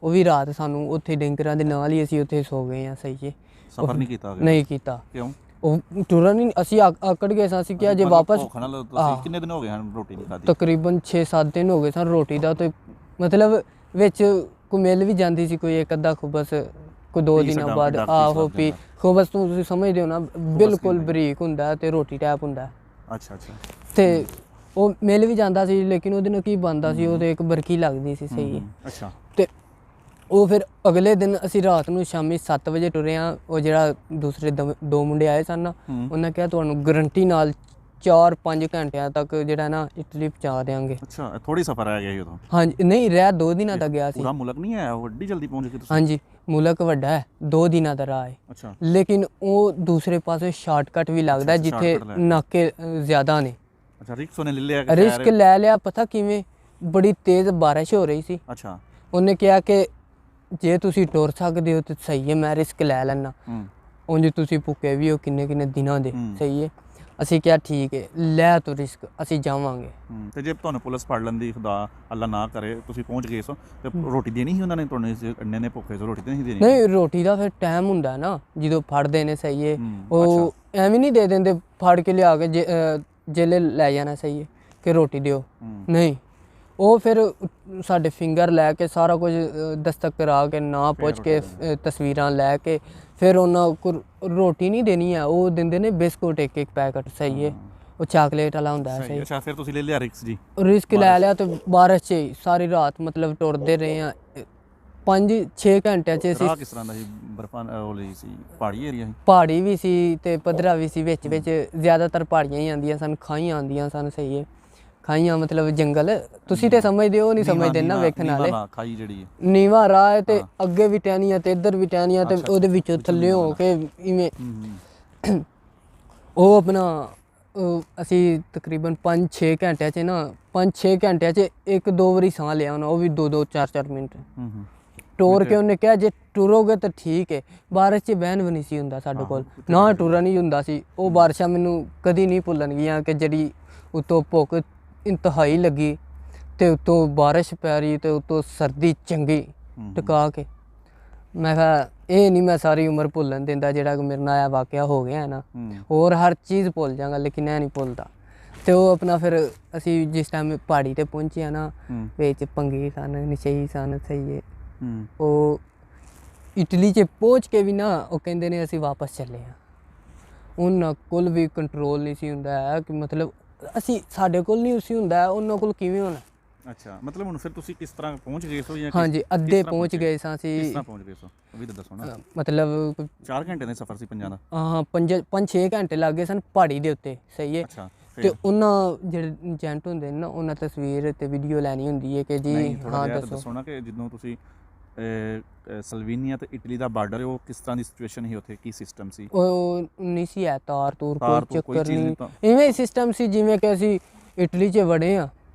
ਉਹ ਵੀ ਰਾਤ ਸਾਨੂੰ ਉੱਥੇ ਡਿੰਕਰਾਂ ਦੇ ਨਾਲ ਹੀ ਅਸੀਂ ਉੱਥੇ ਸੋ ਗਏ ਹਾਂ, ਸਹੀ ਹੈ। ਸਫ਼ਰ ਨਹੀਂ ਕੀਤਾ? ਨਹੀਂ ਕੀਤਾ। ਕਿਉਂ? ਉਹ ਟੁਰਨ ਹੀ ਅਸੀਂ ਆਕੜ ਗਏ ਸਾਂ। ਅਸੀਂ ਕਿਹਾ ਜੇ ਵਾਪਸ, ਕਿੰਨੇ ਦਿਨ ਹੋ ਗਏ ਹਨ ਰੋਟੀ ਨਹੀਂ ਖਾਧੀ? ਤਕਰੀਬਨ 6-7 ਦਿਨ ਹੋ ਗਏ ਸਨ ਰੋਟੀ ਦਾ। ਤੇ ਮਤਲਬ ਵਿੱਚ ਕੋਈ ਮਿਲ ਵੀ ਜਾਂਦੀ ਸੀ, ਕੋਈ 1-ਅੱਧਾ ਖੁਬਸ, ਕੋਈ 2 ਦਿਨਾਂ ਬਾਅਦ। ਆਹੋ ਪੀ ਖੁਬਸ ਤੋਂ ਤੁਸੀਂ ਸਮਝਦੇ ਹੋ ਨਾ, ਬਿਲਕੁਲ ਬਰੀਕ ਹੁੰਦਾ ਤੇ ਰੋਟੀ ਟੈਪ ਹੁੰਦਾ। ਅੱਛਾ ਅੱਛਾ। ਤੇ ਉਹ ਮਿਲ ਵੀ ਜਾਂਦਾ ਸੀ, ਲੇਕਿਨ ਉਹਦੇ ਨਾਲ ਕੀ ਬਣਦਾ ਸੀ, ਉਹਦੇ 1 ਬਰਕੀ ਲੱਗਦੀ ਸੀ, ਸਹੀ ਹੈ। ਅੱਛਾ। ਤੇ ਉਹ ਫਿਰ ਅਗਲੇ ਦਿਨ ਅਸੀਂ ਰਾਤ ਨੂੰ ਸ਼ਾਮੀ 7 ਵਜੇ ਟੁਰੇ ਹਾਂ। ਉਹ ਜਿਹੜਾ ਦੂਸਰੇ 2 ਮੁੰਡੇ ਆਏ ਸਨ ਨਾ, ਉਹਨਾਂ ਕਿਹਾ ਤੁਹਾਨੂੰ ਗਰੰਟੀ ਨਾਲ 4-5 ਘੰਟਿਆਂ ਤੱਕ ਜਿਹੜਾ ਨਾ ਇਟਲੀ ਪਹੁੰਚਾ ਦੇਵਾਂਗੇ। ਅੱਛਾ, ਥੋੜੀ ਸਫ਼ਰ ਆ ਗਿਆ ਉਦੋਂ? ਹਾਂਜੀ, ਨਹੀਂ ਰਹਿ 2 ਦਿਨਾਂ ਦਾ ਗਿਆ ਸੀ। ਪੂਰਾ ਮੁਲਕ ਨਹੀਂ ਆਇਆ, ਵੱਡੀ ਜਲਦੀ ਪਹੁੰਚ ਗਏ ਤੁਸੀਂ? ਹਾਂਜੀ, ਮੁਲਕ ਵੱਡਾ ਹੈ, 2 ਦਿਨਾਂ ਦਾ ਰਾਹ ਹੈ। ਅੱਛਾ। ਲੇਕਿਨ ਉਹ ਦੂਸਰੇ ਪਾਸੇ ਸ਼ਾਰਟਕਟ ਵੀ ਲੱਗਦਾ, ਜਿੱਥੇ ਨਾਕੇ ਜ਼ਿਆਦਾ ਨੇ। ਅੱਛਾ, ਰਿਸਕ ਲੈ ਲਿਆ। ਪਤਾ ਕਿਵੇਂ? ਬੜੀ ਤੇਜ਼ ਬਾਰਿਸ਼ ਹੋ ਰਹੀ ਸੀ। ਅੱਛਾ। ਉਹਨੇ ਕਿਹਾ ਕਿ ਜੇ ਤੁਸੀਂ ਟੁਰ ਸਕਦੇ ਹੋ ਤਾਂ ਸਹੀ ਹੈ, ਮੈਂ ਰਿਸਕ ਲੈ ਲੈਣਾ। ਉਂਝ ਤੁਸੀਂ ਭੁੱਖੇ ਵੀ ਹੋ ਕਿੰਨੇ ਦਿਨਾਂ ਦੇ, ਸਹੀ ਹੈ। ਅਸੀਂ ਕਿਹਾ ਠੀਕ ਹੈ, ਲੈ ਤੂੰ ਰਿਸਕ, ਅਸੀਂ ਜਾਵਾਂਗੇ। ਤੇ ਜੇ ਤੁਹਾਨੂੰ ਪੁਲਿਸ ਫੜ ਲੈਂਦੀ, ਖੁਦਾ ਅੱਲਾ ਨਾ ਕਰੇ, ਤੁਸੀਂ ਪਹੁੰਚ ਗਏ ਸੋ, ਤੇ ਰੋਟੀ ਦੇਣੀ ਸੀ ਉਹਨਾਂ ਨੇ ਤੁਹਾਨੂੰ? ਇੰਨੇ ਨੇ ਭੁੱਖੇ ਸੋ, ਰੋਟੀ ਤਾਂ ਨਹੀਂ ਦੇਣੀ? ਨਹੀਂ, ਰੋਟੀ ਦਾ ਫਿਰ ਟਾਈਮ ਹੁੰਦਾ ਨਾ ਜਦੋਂ ਫੜਦੇ ਨੇ, ਸਹੀ ਹੈ। ਉਹ ਐਵੇਂ ਨਹੀਂ ਦੇ ਦਿੰਦੇ, ਫੜ ਕੇ ਲਿਆ ਕੇ ਜੇਲੇ ਲੈ ਜਾਣਾ, ਸਹੀ ਹੈ, ਕਿ ਰੋਟੀ ਦਿਓ। ਨਹੀਂ, ਉਹ ਫਿਰ ਸਾਡੇ ਫਿੰਗਰ ਲੈ ਕੇ ਸਾਰਾ ਕੁਝ ਦਸਤਕ ਕਰਾ ਕੇ, ਨਾ ਪੁੱਛ ਕੇ, ਤਸਵੀਰਾਂ ਲੈ ਕੇ, ਫਿਰ ਉਹਨਾਂ ਕੋਲ ਰੋਟੀ ਨਹੀਂ ਦੇਣੀ ਹੈ। ਉਹ ਦਿੰਦੇ ਨੇ ਬਿਸਕੁਟ 1-1 ਪੈਕਟ, ਸਹੀ ਹੈ। ਉਹ ਚਾਕਲੇਟ ਵਾਲਾ ਹੁੰਦਾ ਹੈ, ਸਹੀ। ਅੱਛਾ, ਫਿਰ ਤੁਸੀਂ ਲੈ ਲਿਆ ਰਿਸਕ? ਜੀ, ਰਿਸਕ ਲੈ ਲਿਆ। ਤੇ ਬਾਰਿਸ਼ 'ਚ ਸਾਰੀ ਰਾਤ ਮਤਲਬ ਟੁਰਦੇ ਰਹੇ ਹਾਂ। 5-6 ਘੰਟਿਆਂ 'ਚ ਅਸੀਂ। ਕਿਸ ਤਰ੍ਹਾਂ ਦਾ ਸੀ? ਬਰਫਾਂ ਵਾਲੀ ਸੀ? ਪਹਾੜੀ ਏਰੀਆ ਸੀ? ਪਹਾੜੀ ਵੀ ਸੀ ਤੇ ਪੱਧਰਾ ਵੀ ਸੀ, ਵਿੱਚ ਜ਼ਿਆਦਾਤਰ ਪਹਾੜੀਆਂ ਹੀ ਆਉਂਦੀਆਂ ਸਨ, ਖਾਈਆਂ ਆਉਂਦੀਆਂ ਸਨ, ਸਹੀ ਹੈ। ਖਾਈਆਂ ਮਤਲਬ ਜੰਗਲ, ਤੁਸੀਂ ਤੇ ਸਮਝਦੇ ਹੋ, ਨਹੀਂ ਸਮਝਦੇ ਨਾ ਵੇਖਣ ਵਾਲੇ। ਖਾਈ ਜਿਹੜੀ ਨੀਵਾਂ ਰਾਹ ਹੈ ਤੇ ਅੱਗੇ ਵੀ ਟਹਿਣੀਆਂ ਤੇ ਇੱਧਰ ਵੀ ਟਹਿਣੀਆਂ, ਤੇ ਉਹਦੇ ਵਿੱਚੋਂ ਥੱਲੇ ਹੋ ਕੇ ਇਵੇਂ। ਉਹ ਆਪਣਾ ਅਸੀਂ ਤਕਰੀਬਨ 5-6 ਘੰਟਿਆਂ 'ਚ ਨਾ 5-6 ਘੰਟਿਆਂ 'ਚ 1-2 ਵਾਰੀ ਸਾਹ ਲਿਆ ਉਹਨਾਂ, ਉਹ ਵੀ 2-2 4-4 ਮਿੰਟ ਟੋਰ ਕੇ। ਉਹਨੇ ਕਿਹਾ ਜੇ ਟੁਰੋਗੇ ਤਾਂ ਠੀਕ ਹੈ, ਬਾਰਿਸ਼ 'ਚ ਬਹਿਣ ਵੀ ਨਹੀਂ ਸੀ ਹੁੰਦਾ ਸਾਡੇ ਕੋਲ, ਨਾ ਟੁਰਨ ਹੀ ਹੁੰਦਾ ਸੀ। ਉਹ ਬਾਰਿਸ਼ਾਂ ਮੈਨੂੰ ਕਦੀ ਨਹੀਂ ਭੁੱਲਣਗੀਆਂ, ਕਿ ਜਿਹੜੀ ਉੱਤੋਂ ਭੁੱਖ ਇੰਤਹਾਈ ਲੱਗੀ ਤੇ ਉੱਤੋਂ ਬਾਰਿਸ਼ ਪੈ ਰਹੀ ਤੇ ਉੱਤੋਂ ਸਰਦੀ ਚੰਗੀ ਟਿਕਾ ਕੇ। ਮੈਂ ਕਿਹਾ ਇਹ ਨਹੀਂ ਮੈਂ ਸਾਰੀ ਉਮਰ ਭੁੱਲਣ ਦਿੰਦਾ, ਜਿਹੜਾ ਮੇਰੇ ਨਾਲ ਇਹ ਵਾਕਿਆ ਹੋ ਗਿਆ ਨਾ। ਹੋਰ ਹਰ ਚੀਜ਼ ਭੁੱਲ ਜਾਵਾਂਗਾ, ਲੇਕਿਨ ਇਹ ਨਹੀਂ ਭੁੱਲਦਾ। ਤੇ ਉਹ ਆਪਣਾ ਫਿਰ ਅਸੀਂ ਜਿਸ ਟਾਈਮ ਪਹਾੜੀ 'ਤੇ ਪਹੁੰਚੇ ਨਾ, ਵਿੱਚ ਭੰਗੇ ਸਨ, ਨਸ਼ਈ ਸਨ, ਸਹੀ ਹੈ। ਉਹ ਇਟਲੀ 'ਚ ਪਹੁੰਚ ਕੇ ਵੀ ਨਾ ਉਹ ਕਹਿੰਦੇ ਨੇ ਅਸੀਂ ਵਾਪਸ ਚੱਲੇ ਹਾਂ। ਉਹਨਾਂ ਕੋਲ ਵੀ ਕੰਟਰੋਲ ਨਹੀਂ ਸੀ ਹੁੰਦਾ ਹੈ, ਕਿ ਮਤਲਬ ਅਸੀਂ ਸਾਡੇ ਕੋਲ ਨਹੀਂ ਸੀ ਹੁੰਦਾ, ਉਹਨਾਂ ਕੋਲ ਕਿਵੇਂ ਹੋਣਾ? ਅੱਛਾ ਮਤਲਬ ਹੁਣ ਫਿਰ ਤੁਸੀਂ ਕਿਸ ਤਰ੍ਹਾਂ ਪਹੁੰਚ ਗਏ ਸੋ ਜਾਂ ਹਾਂਜੀ ਅੱਧੇ ਪਹੁੰਚ ਗਏ ਸਾਂ ਅਸੀਂ। ਕਿਸ ਤਰ੍ਹਾਂ ਪਹੁੰਚ ਗਏ ਸੋ ਉਹ ਵੀ ਤਾਂ ਦੱਸੋ ਨਾ। ਮਤਲਬ 4 ਘੰਟੇ ਦਾ ਸਫ਼ਰ ਸੀ ਪੰਜਾਂ ਦਾ। ਹਾਂ 5-6 ਘੰਟੇ ਲੱਗ ਗਏ ਸਨ ਪਹਾੜੀ ਦੇ ਉੱਤੇ, ਸਹੀ ਹੈ। ਅੱਛਾ ਤੇ ਉਹਨਾਂ ਜਿਹੜੇ ਏਜੰਟ ਹੁੰਦੇ ਨੇ ਨਾ ਉਹਨਾਂ ਤਸਵੀਰ ਤੇ ਵੀਡੀਓ ਲੈਣੀ ਹੁੰਦੀ ਹੈ ਕਿ ਜੀ ਹਾਂ ਦੱਸੋ ਨਾ ਕਿ ਜਦੋਂ ਤੁਸੀਂ ਸਲਵੀਨੀਆ ਤੇ ਇਟਲੀ ਦਾ ਬਾਰਡਰ ਹੈ ਉਹ ਕਿਸ ਤਰ੍ਹਾਂ ਦੀ ਸਿਚੁਏਸ਼ਨ ਸੀ ਉੱਥੇ, ਕੀ ਸਿਸਟਮ ਸੀ? ਉਹ ਨਹੀਂ ਸੀ ਹੈ ਤਾਰ ਤੂਰ ਕੋਈ ਕੋਈ ਚੱਕਰ ਚੀਜ਼ ਨਹੀਂ, ਤਾਂ- ਇਵੇਂ ਸਿਸਟਮ ਸੀ ਜਿਵੇਂ ਕਿ ਅਸੀਂ ਇਟਲੀ 'ਚ ਵੜੇ ਹਾਂ,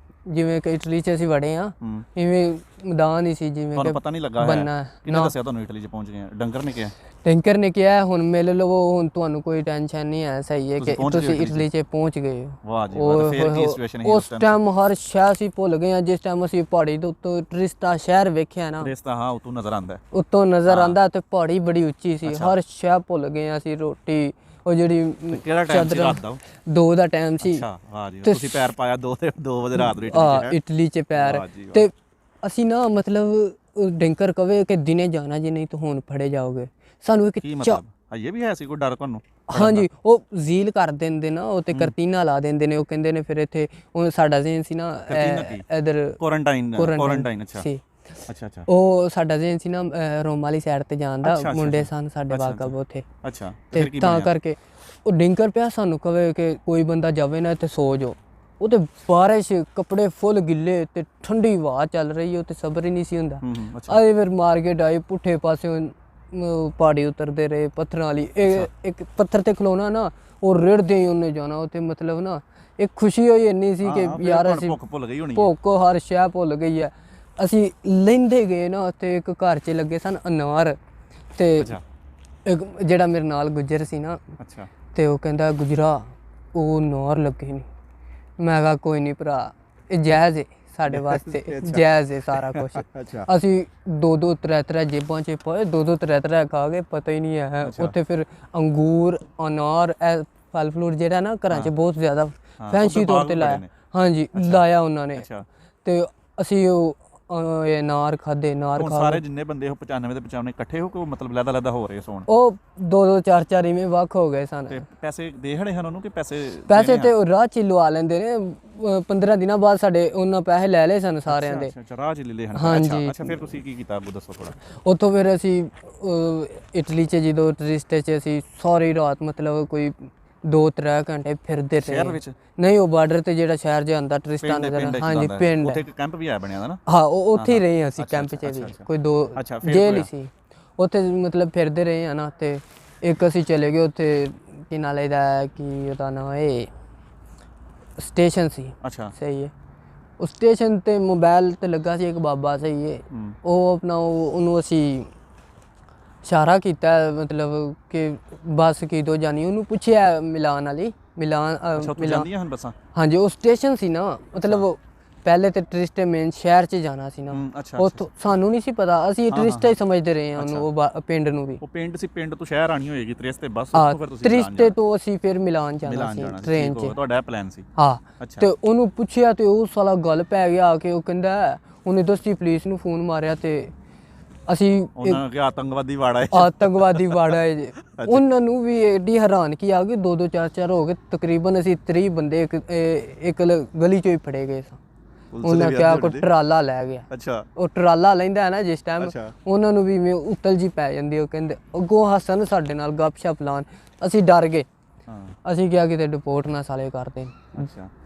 ਜਿਵੇਂ ਕਿ ਇਟਲੀ 'ਚ ਅਸੀਂ ਵੜੇ ਹਾਂ ਇਵੇਂ ਮੈਦਾਨ ਹੀ ਸੀ ਜਿਵੇਂ ਤੁਹਾਨੂੰ ਕਿ ਪਤਾ ਨਹੀਂ ਲੱਗਾ ਬੰਨਾ ਹੈ ਕਿਹਨੇ ਦੱਸਿਆ ਤੁਹਾਨੂੰ ਇਟਲੀ 'ਚ ਪਹੁੰਚ ਗਏ? ਡੰਗਰ ਨੇ ਕਿਹਾ? ਟੈਂਕਰ ਨੇ ਕਿਹਾ ਹੁਣ ਮਿਲ ਲਵੋ, ਹੁਣ ਤੁਹਾਨੂੰ ਕੋਈ ਟੈਨਸ਼ਨ ਨਹੀਂ ਹੈ, ਸਹੀ ਹੈ ਕਿ ਤੁਸੀਂ ਇਟਲੀ 'ਚ ਪਹੁੰਚ ਗਏ ਹੋ। ਵਾਹ ਜੀ ਵਾਹ। ਫਿਰ ਕੀ ਸਿਚੁਏਸ਼ਨ ਸੀ ਉਸ ਟਾਈਮ? ਹਰ ਸ਼ਹਿਰ ਅਸੀਂ ਭੁੱਲ ਗਏ ਹਾਂ ਜਿਸ ਟਾਈਮ ਅਸੀਂ ਪਹਾੜੀ ਦੇ ਉੱਤੋਂ ਟੂਰਿਸਟਾ ਸ਼ਹਿਰ ਵੇਖਿਆ ਨਾ, ਰਿਸ਼ਤਾ ਹਾਂ ਉਤੋਂ ਨਜ਼ਰ ਆਉਂਦਾ, ਉੱਤੋਂ ਨਜ਼ਰ ਆਉਂਦਾ ਤੇ ਪਹਾੜੀ ਬੜੀ ਉੱਚੀ ਸੀ। ਹਰ ਸ਼ਹਿਰ ਭੁੱਲ ਗਏ ਅਸੀਂ, ਰੋਟੀ ਉਹ ਜਿਹੜੀ ਕਿਹੜਾ ਟਾਈਮ ਸੀ ਰਾਤ ਦਾ? 2 ਦਾ ਟਾਈਮ ਸੀ। ਅੱਛਾ ਵਾਹ ਜੀ, ਤੁਸੀਂ ਪੈਰ ਪਾਇਆ 2 ਵਜੇ ਰਾਤ ਨੂੰ ਇਟਲੀ 'ਚ ਪੈਰ। ਤੇ ਅਸੀਂ ਨਾ ਮਤਲਬ ਡੈਂਕਰ ਕਵੇ ਕਿ ਦਿਨੇ ਜਾਣਾ ਜੀ ਨਹੀਂ ਤਾਂ ਹੁਣ ਫੜੇ ਜਾਓਗੇ। ਸਾਨੂੰ ਇੱਕ ਕੀ ਮਤਲਬ ਇਹ ਵੀ ਹੈ ਸੀ ਕੋਈ ਡਰ ਤੁਹਾਨੂੰ? ਹਾਂਜੀ ਉਹ ਜ਼ੀਲ ਕਰ ਦਿੰਦੇ ਨਾ, ਉਹ ਤੇ ਕਰਤੀਨਾ ਲਾ ਦਿੰਦੇ ਨੇ, ਉਹ ਕਹਿੰਦੇ ਨੇ ਫਿਰ ਇੱਥੇ ਉਹ ਸਾਡਾ ਜ਼ੇਨ ਸੀ ਨਾ ਇਧਰ ਕੁਆਰੰਟਾਈਨ। ਅੱਛਾ ਉਹ ਸਾਡਾ ਜ਼ੇਨ ਸੀ ਨਾ ਰੋਮ ਵਾਲੀ ਸਾਈਡ ਤੇ ਜਾਣ ਦਾ, ਮੁੰਡੇ ਸਨ ਸਾਡੇ ਵਾਕਬ ਉੱਥੇ। ਅੱਛਾ ਤੇ ਤਾਂ ਕਰਕੇ ਉਹ ਡਿੰਕਰ ਪਿਆ ਸਾਨੂੰ ਕਵੇ ਕਿ ਕੋਈ ਬੰਦਾ ਜਾਵੇ ਨਾ ਇੱਥੇ ਸੋ ਜਾਓ। ਉਹ ਤੇ ਬਾਰਿਸ਼, ਕੱਪੜੇ ਫੁੱਲ ਗਿੱਲੇ ਤੇ ਠੰਡੀ ਹਵਾ ਚੱਲ ਰਹੀ, ਉਹ ਤੇ ਸਬਰ ਹੀ ਨਹੀਂ ਸੀ ਹੁੰਦਾ। ਆਏ ਫਿਰ ਮਾਰਕੀਟ ਆਏ, ਪੁੱਠੇ ਪਾਸੇ ਪਹਾੜੀ ਉਤਰਦੇ ਰਹੇ ਪੱਥਰਾਂ ਵਾਲੀ, ਇੱਕ ਪੱਥਰ ਤੇ ਖਲੋਣਾ ਨਾ ਉਹ ਰਿੜਦੇ ਹੀ ਉਹਨੇ ਜਾਣਾ ਉੱਥੇ। ਮਤਲਬ ਨਾ ਇੱਕ ਖੁਸ਼ੀ ਹੋਈ ਇੰਨੀ ਸੀ ਕਿ ਯਾਰ ਅਸੀਂ ਭੁੱਖ ਹਰ ਸ਼ੈ ਭੁੱਲ ਗਈ ਹੈ। ਅਸੀਂ ਲੈਂਦੇ ਗਏ ਨਾ ਉੱਥੇ, ਇੱਕ ਘਰ 'ਚ ਲੱਗੇ ਸਨ ਅਨਾਰ, ਤੇ ਇੱਕ ਜਿਹੜਾ ਮੇਰੇ ਨਾਲ ਗੁੱਜਰ ਸੀ ਨਾ ਤੇ ਉਹ ਕਹਿੰਦਾ ਗੁਜਰਾ ਉਹ ਅਨਾਰ ਲੱਗੇ ਨਹੀਂ। ਮੈਂ ਕਿਹਾ ਕੋਈ ਨਹੀਂ ਭਰਾ, ਇਹ ਜਾਇਜ਼ ਹੈ ਸਾਡੇ ਵਾਸਤੇ, ਜਾਇਜ਼ ਹੈ ਸਾਰਾ ਕੁਛ। ਅਸੀਂ 2-2 3-3 ਜੇਬਾਂ 'ਚ ਪਾਏ, 2-2 3-3 ਖਾ ਗਏ, ਪਤਾ ਹੀ ਨਹੀਂ ਹੈ। ਉੱਥੇ ਫਿਰ ਅੰਗੂਰ, ਅਨਾਰ, ਇਹ ਫਲ ਫਲੂਟ ਜਿਹੜਾ ਨਾ ਘਰਾਂ 'ਚ ਬਹੁਤ ਜ਼ਿਆਦਾ ਫੈਂਸੀ ਤੌਰ 'ਤੇ ਲਾਇਆ। ਹਾਂਜੀ ਲਾਇਆ ਉਹਨਾਂ ਨੇ। ਤੇ ਅਸੀਂ ਉਹ ਅਨਾਰ ਖਾਦੇ, ਅਨਾਰ ਖਾ ਸਾਰੇ ਜਿੰਨੇ ਬੰਦੇ ਉਹ 95 ਦੇ 95 ਇਕੱਠੇ ਹੋ ਕੇ ਮਤਲਬ ਲੈਦਾ ਹੋ ਰਹੇ ਸੋਣ? ਉਹ 2-2 4-4 ਇਵੇਂ ਵੱਖ ਹੋ ਗਏ ਸਨ। ਤੇ ਪੈਸੇ ਦੇ ਹੜੇ ਹਨ ਉਹਨੂੰ ਕਿ ਪੈਸੇ ਤੇ ਉਹ ਰਾਹ 'ਚ ਲਵਾ ਲੈਂਦੇ ਨੇ। 15 ਦਿਨਾਂ ਬਾਅਦ ਸਾਡੇ ਉਹਨਾਂ ਪੈਸੇ ਲੈ ਲਏ ਸਨ ਸਾਰਿਆਂ ਦੇ। ਅੱਛਾ ਰਾਹ 'ਚ ਲੈ ਲਏ ਹਨ। ਅੱਛਾ ਫਿਰ ਤੁਸੀਂ ਕੀ ਕੀਤਾ ਅੱਗੋਂ ਦੱਸੋ ਥੋੜਾ। ਉੱਥੋਂ ਫਿਰ ਅਸੀਂ ਇਟਲੀ 'ਚ ਜਦੋਂ ਟੂਰਿਸਟ 'ਚ ਅਸੀਂ ਸਾਰੀ ਰਾਤ ਮਤਲਬ ਕੋਈ 2-3 ਘੰਟੇ ਫਿਰਦੇ ਰਹੇ। ਸ਼ਹਿਰ ਵਿੱਚ ਨਹੀਂ, ਉਹ ਬਾਰਡਰ ਤੇ ਜਿਹੜਾ ਸ਼ਹਿਰ ਜਿਹਾ ਹੁੰਦਾ ਟੂਰਿਸਟਾਂ ਦਾ। ਹਾਂਜੀ ਪਿੰਡ, ਉੱਥੇ ਇੱਕ ਕੈਂਪ ਵੀ ਆ ਬਣਿਆ ਦਾ ਨਾ। ਹਾਂ ਉਹ ਉੱਥੇ ਹੀ ਰਹੇ ਅਸੀਂ ਕੈਂਪ 'ਚ ਵੀ, ਕੋਈ 2 ਜੇਲ੍ਹ ਹੀ ਸੀ ਉੱਥੇ। ਮਤਲਬ ਫਿਰਦੇ ਰਹੇ ਆ ਨਾ। ਤੇ ਇੱਕ ਅਸੀਂ ਚਲੇ ਗਏ ਉੱਥੇ ਕੀ ਨਾਂ ਲਈਦਾ ਕਿ ਉਹਦਾ ਨਾਂ ਇਹ ਸਟੇਸ਼ਨ ਸੀ। ਸਹੀ ਹੈ। ਉਹ ਸਟੇਸ਼ਨ ਤੇ ਮੋਬਾਈਲ ਤੇ ਲੱਗਾ ਸੀ ਇੱਕ ਬਾਬਾ, ਸਹੀ ਹੈ। ਉਹ ਆਪਣਾ ਉਹਨੂੰ ਅਸੀਂ ਇਸ਼ਾਰਾ ਕੀਤਾ ਮਤਲਬ ਕਿ ਬੱਸ ਕਿਦੋਂ ਜਾਣੀ, ਉਹਨੂੰ ਪੁੱਛਿਆ ਮਿਲਾਨ ਵਾਲੀ ਮਿਲਾਨ। ਹਾਂਜੀ ਉਹ ਸਟੇਸ਼ਨ ਸੀ ਨਾ, ਮਤਲਬ ਪਹਿਲੇ ਤੇ ਟੂਰਿਸਟ ਮੇਨ ਸ਼ਹਿਰ 'ਚ ਜਾਣਾ ਸੀ ਨਾ, ਉੱਥੋਂ ਸਾਨੂੰ ਨਹੀਂ ਸੀ ਪਤਾ, ਅਸੀਂ ਟੂਰਿਸਟ ਹੀ ਸਮਝਦੇ ਰਹੇ ਹਾਂ ਉਹਨੂੰ, ਉਹ ਪਿੰਡ ਨੂੰ ਵੀ। ਉਹ ਪਿੰਡ ਸੀ, ਪਿੰਡ ਤੋਂ ਸ਼ਹਿਰ ਆਣੀ ਹੋਏਗੀ ਤ੍ਰਿਸਤੇ ਬੱਸ, ਤ੍ਰਿਸਤੇ ਤੋਂ ਅਸੀਂ ਫਿਰ ਮਿਲਾਨ ਜਾਣਾ ਸੀ ਟ੍ਰੇਨ 'ਚ। ਤੁਹਾਡਾ ਪਲਾਨ ਸੀ? ਹਾਂ। ਤੇ ਉਹਨੂੰ ਪੁੱਛਿਆ ਤੇ ਉਹ ਸਾਲਾ ਗੱਲ ਪੈ ਗਿਆ ਕਿ ਉਹ ਕਹਿੰਦਾ, ਉਹਨੇ ਦੱਸੀ ਪੁਲਿਸ ਨੂੰ ਫੋਨ ਮਾਰਿਆ ਤੇ ਅਸੀਂ ਆਤੰਕਵਾਦੀ ਵਾੜਾ ਹੈ। ਉਹਨਾਂ ਨੂੰ ਵੀ ਐਡੀ ਹੈਰਾਨ ਕੀ ਆ ਗਈ, 2-2 4-4 ਹੋ ਗਏ ਤਕਰੀਬਨ। ਅਸੀਂ 30 ਬੰਦੇ ਇੱਕ ਗਲੀ 'ਚੋਂ ਹੀ ਫੜੇ ਗਏ ਸਾਂ। ਉਹਨਾਂ ਕਿਹਾ ਕੋਈ ਟਰਾਲਾ ਲੈ ਗਿਆ। ਉਹ ਟਰਾਲਾ ਲੈਂਦਾ ਹੈ ਨਾ ਜਿਸ ਟਾਈਮ, ਉਹਨਾਂ ਨੂੰ ਵੀ ਉਤਲ ਜੀ ਪੈ ਜਾਂਦੀ। ਉਹ ਕਹਿੰਦੇ ਅੱਗੋਂ ਹੱਸਣ ਸਾਡੇ ਨਾਲ ਗੱਪਸ਼ਪ ਲਾਉਣ। ਅਸੀਂ ਡਰ ਗਏ। ਅਸੀਂ ਕਿਹਾ ਕਿਤੇ ਡਿਪੋਰਟ ਨਾ ਸਾਲੇ ਕਰਦੇ,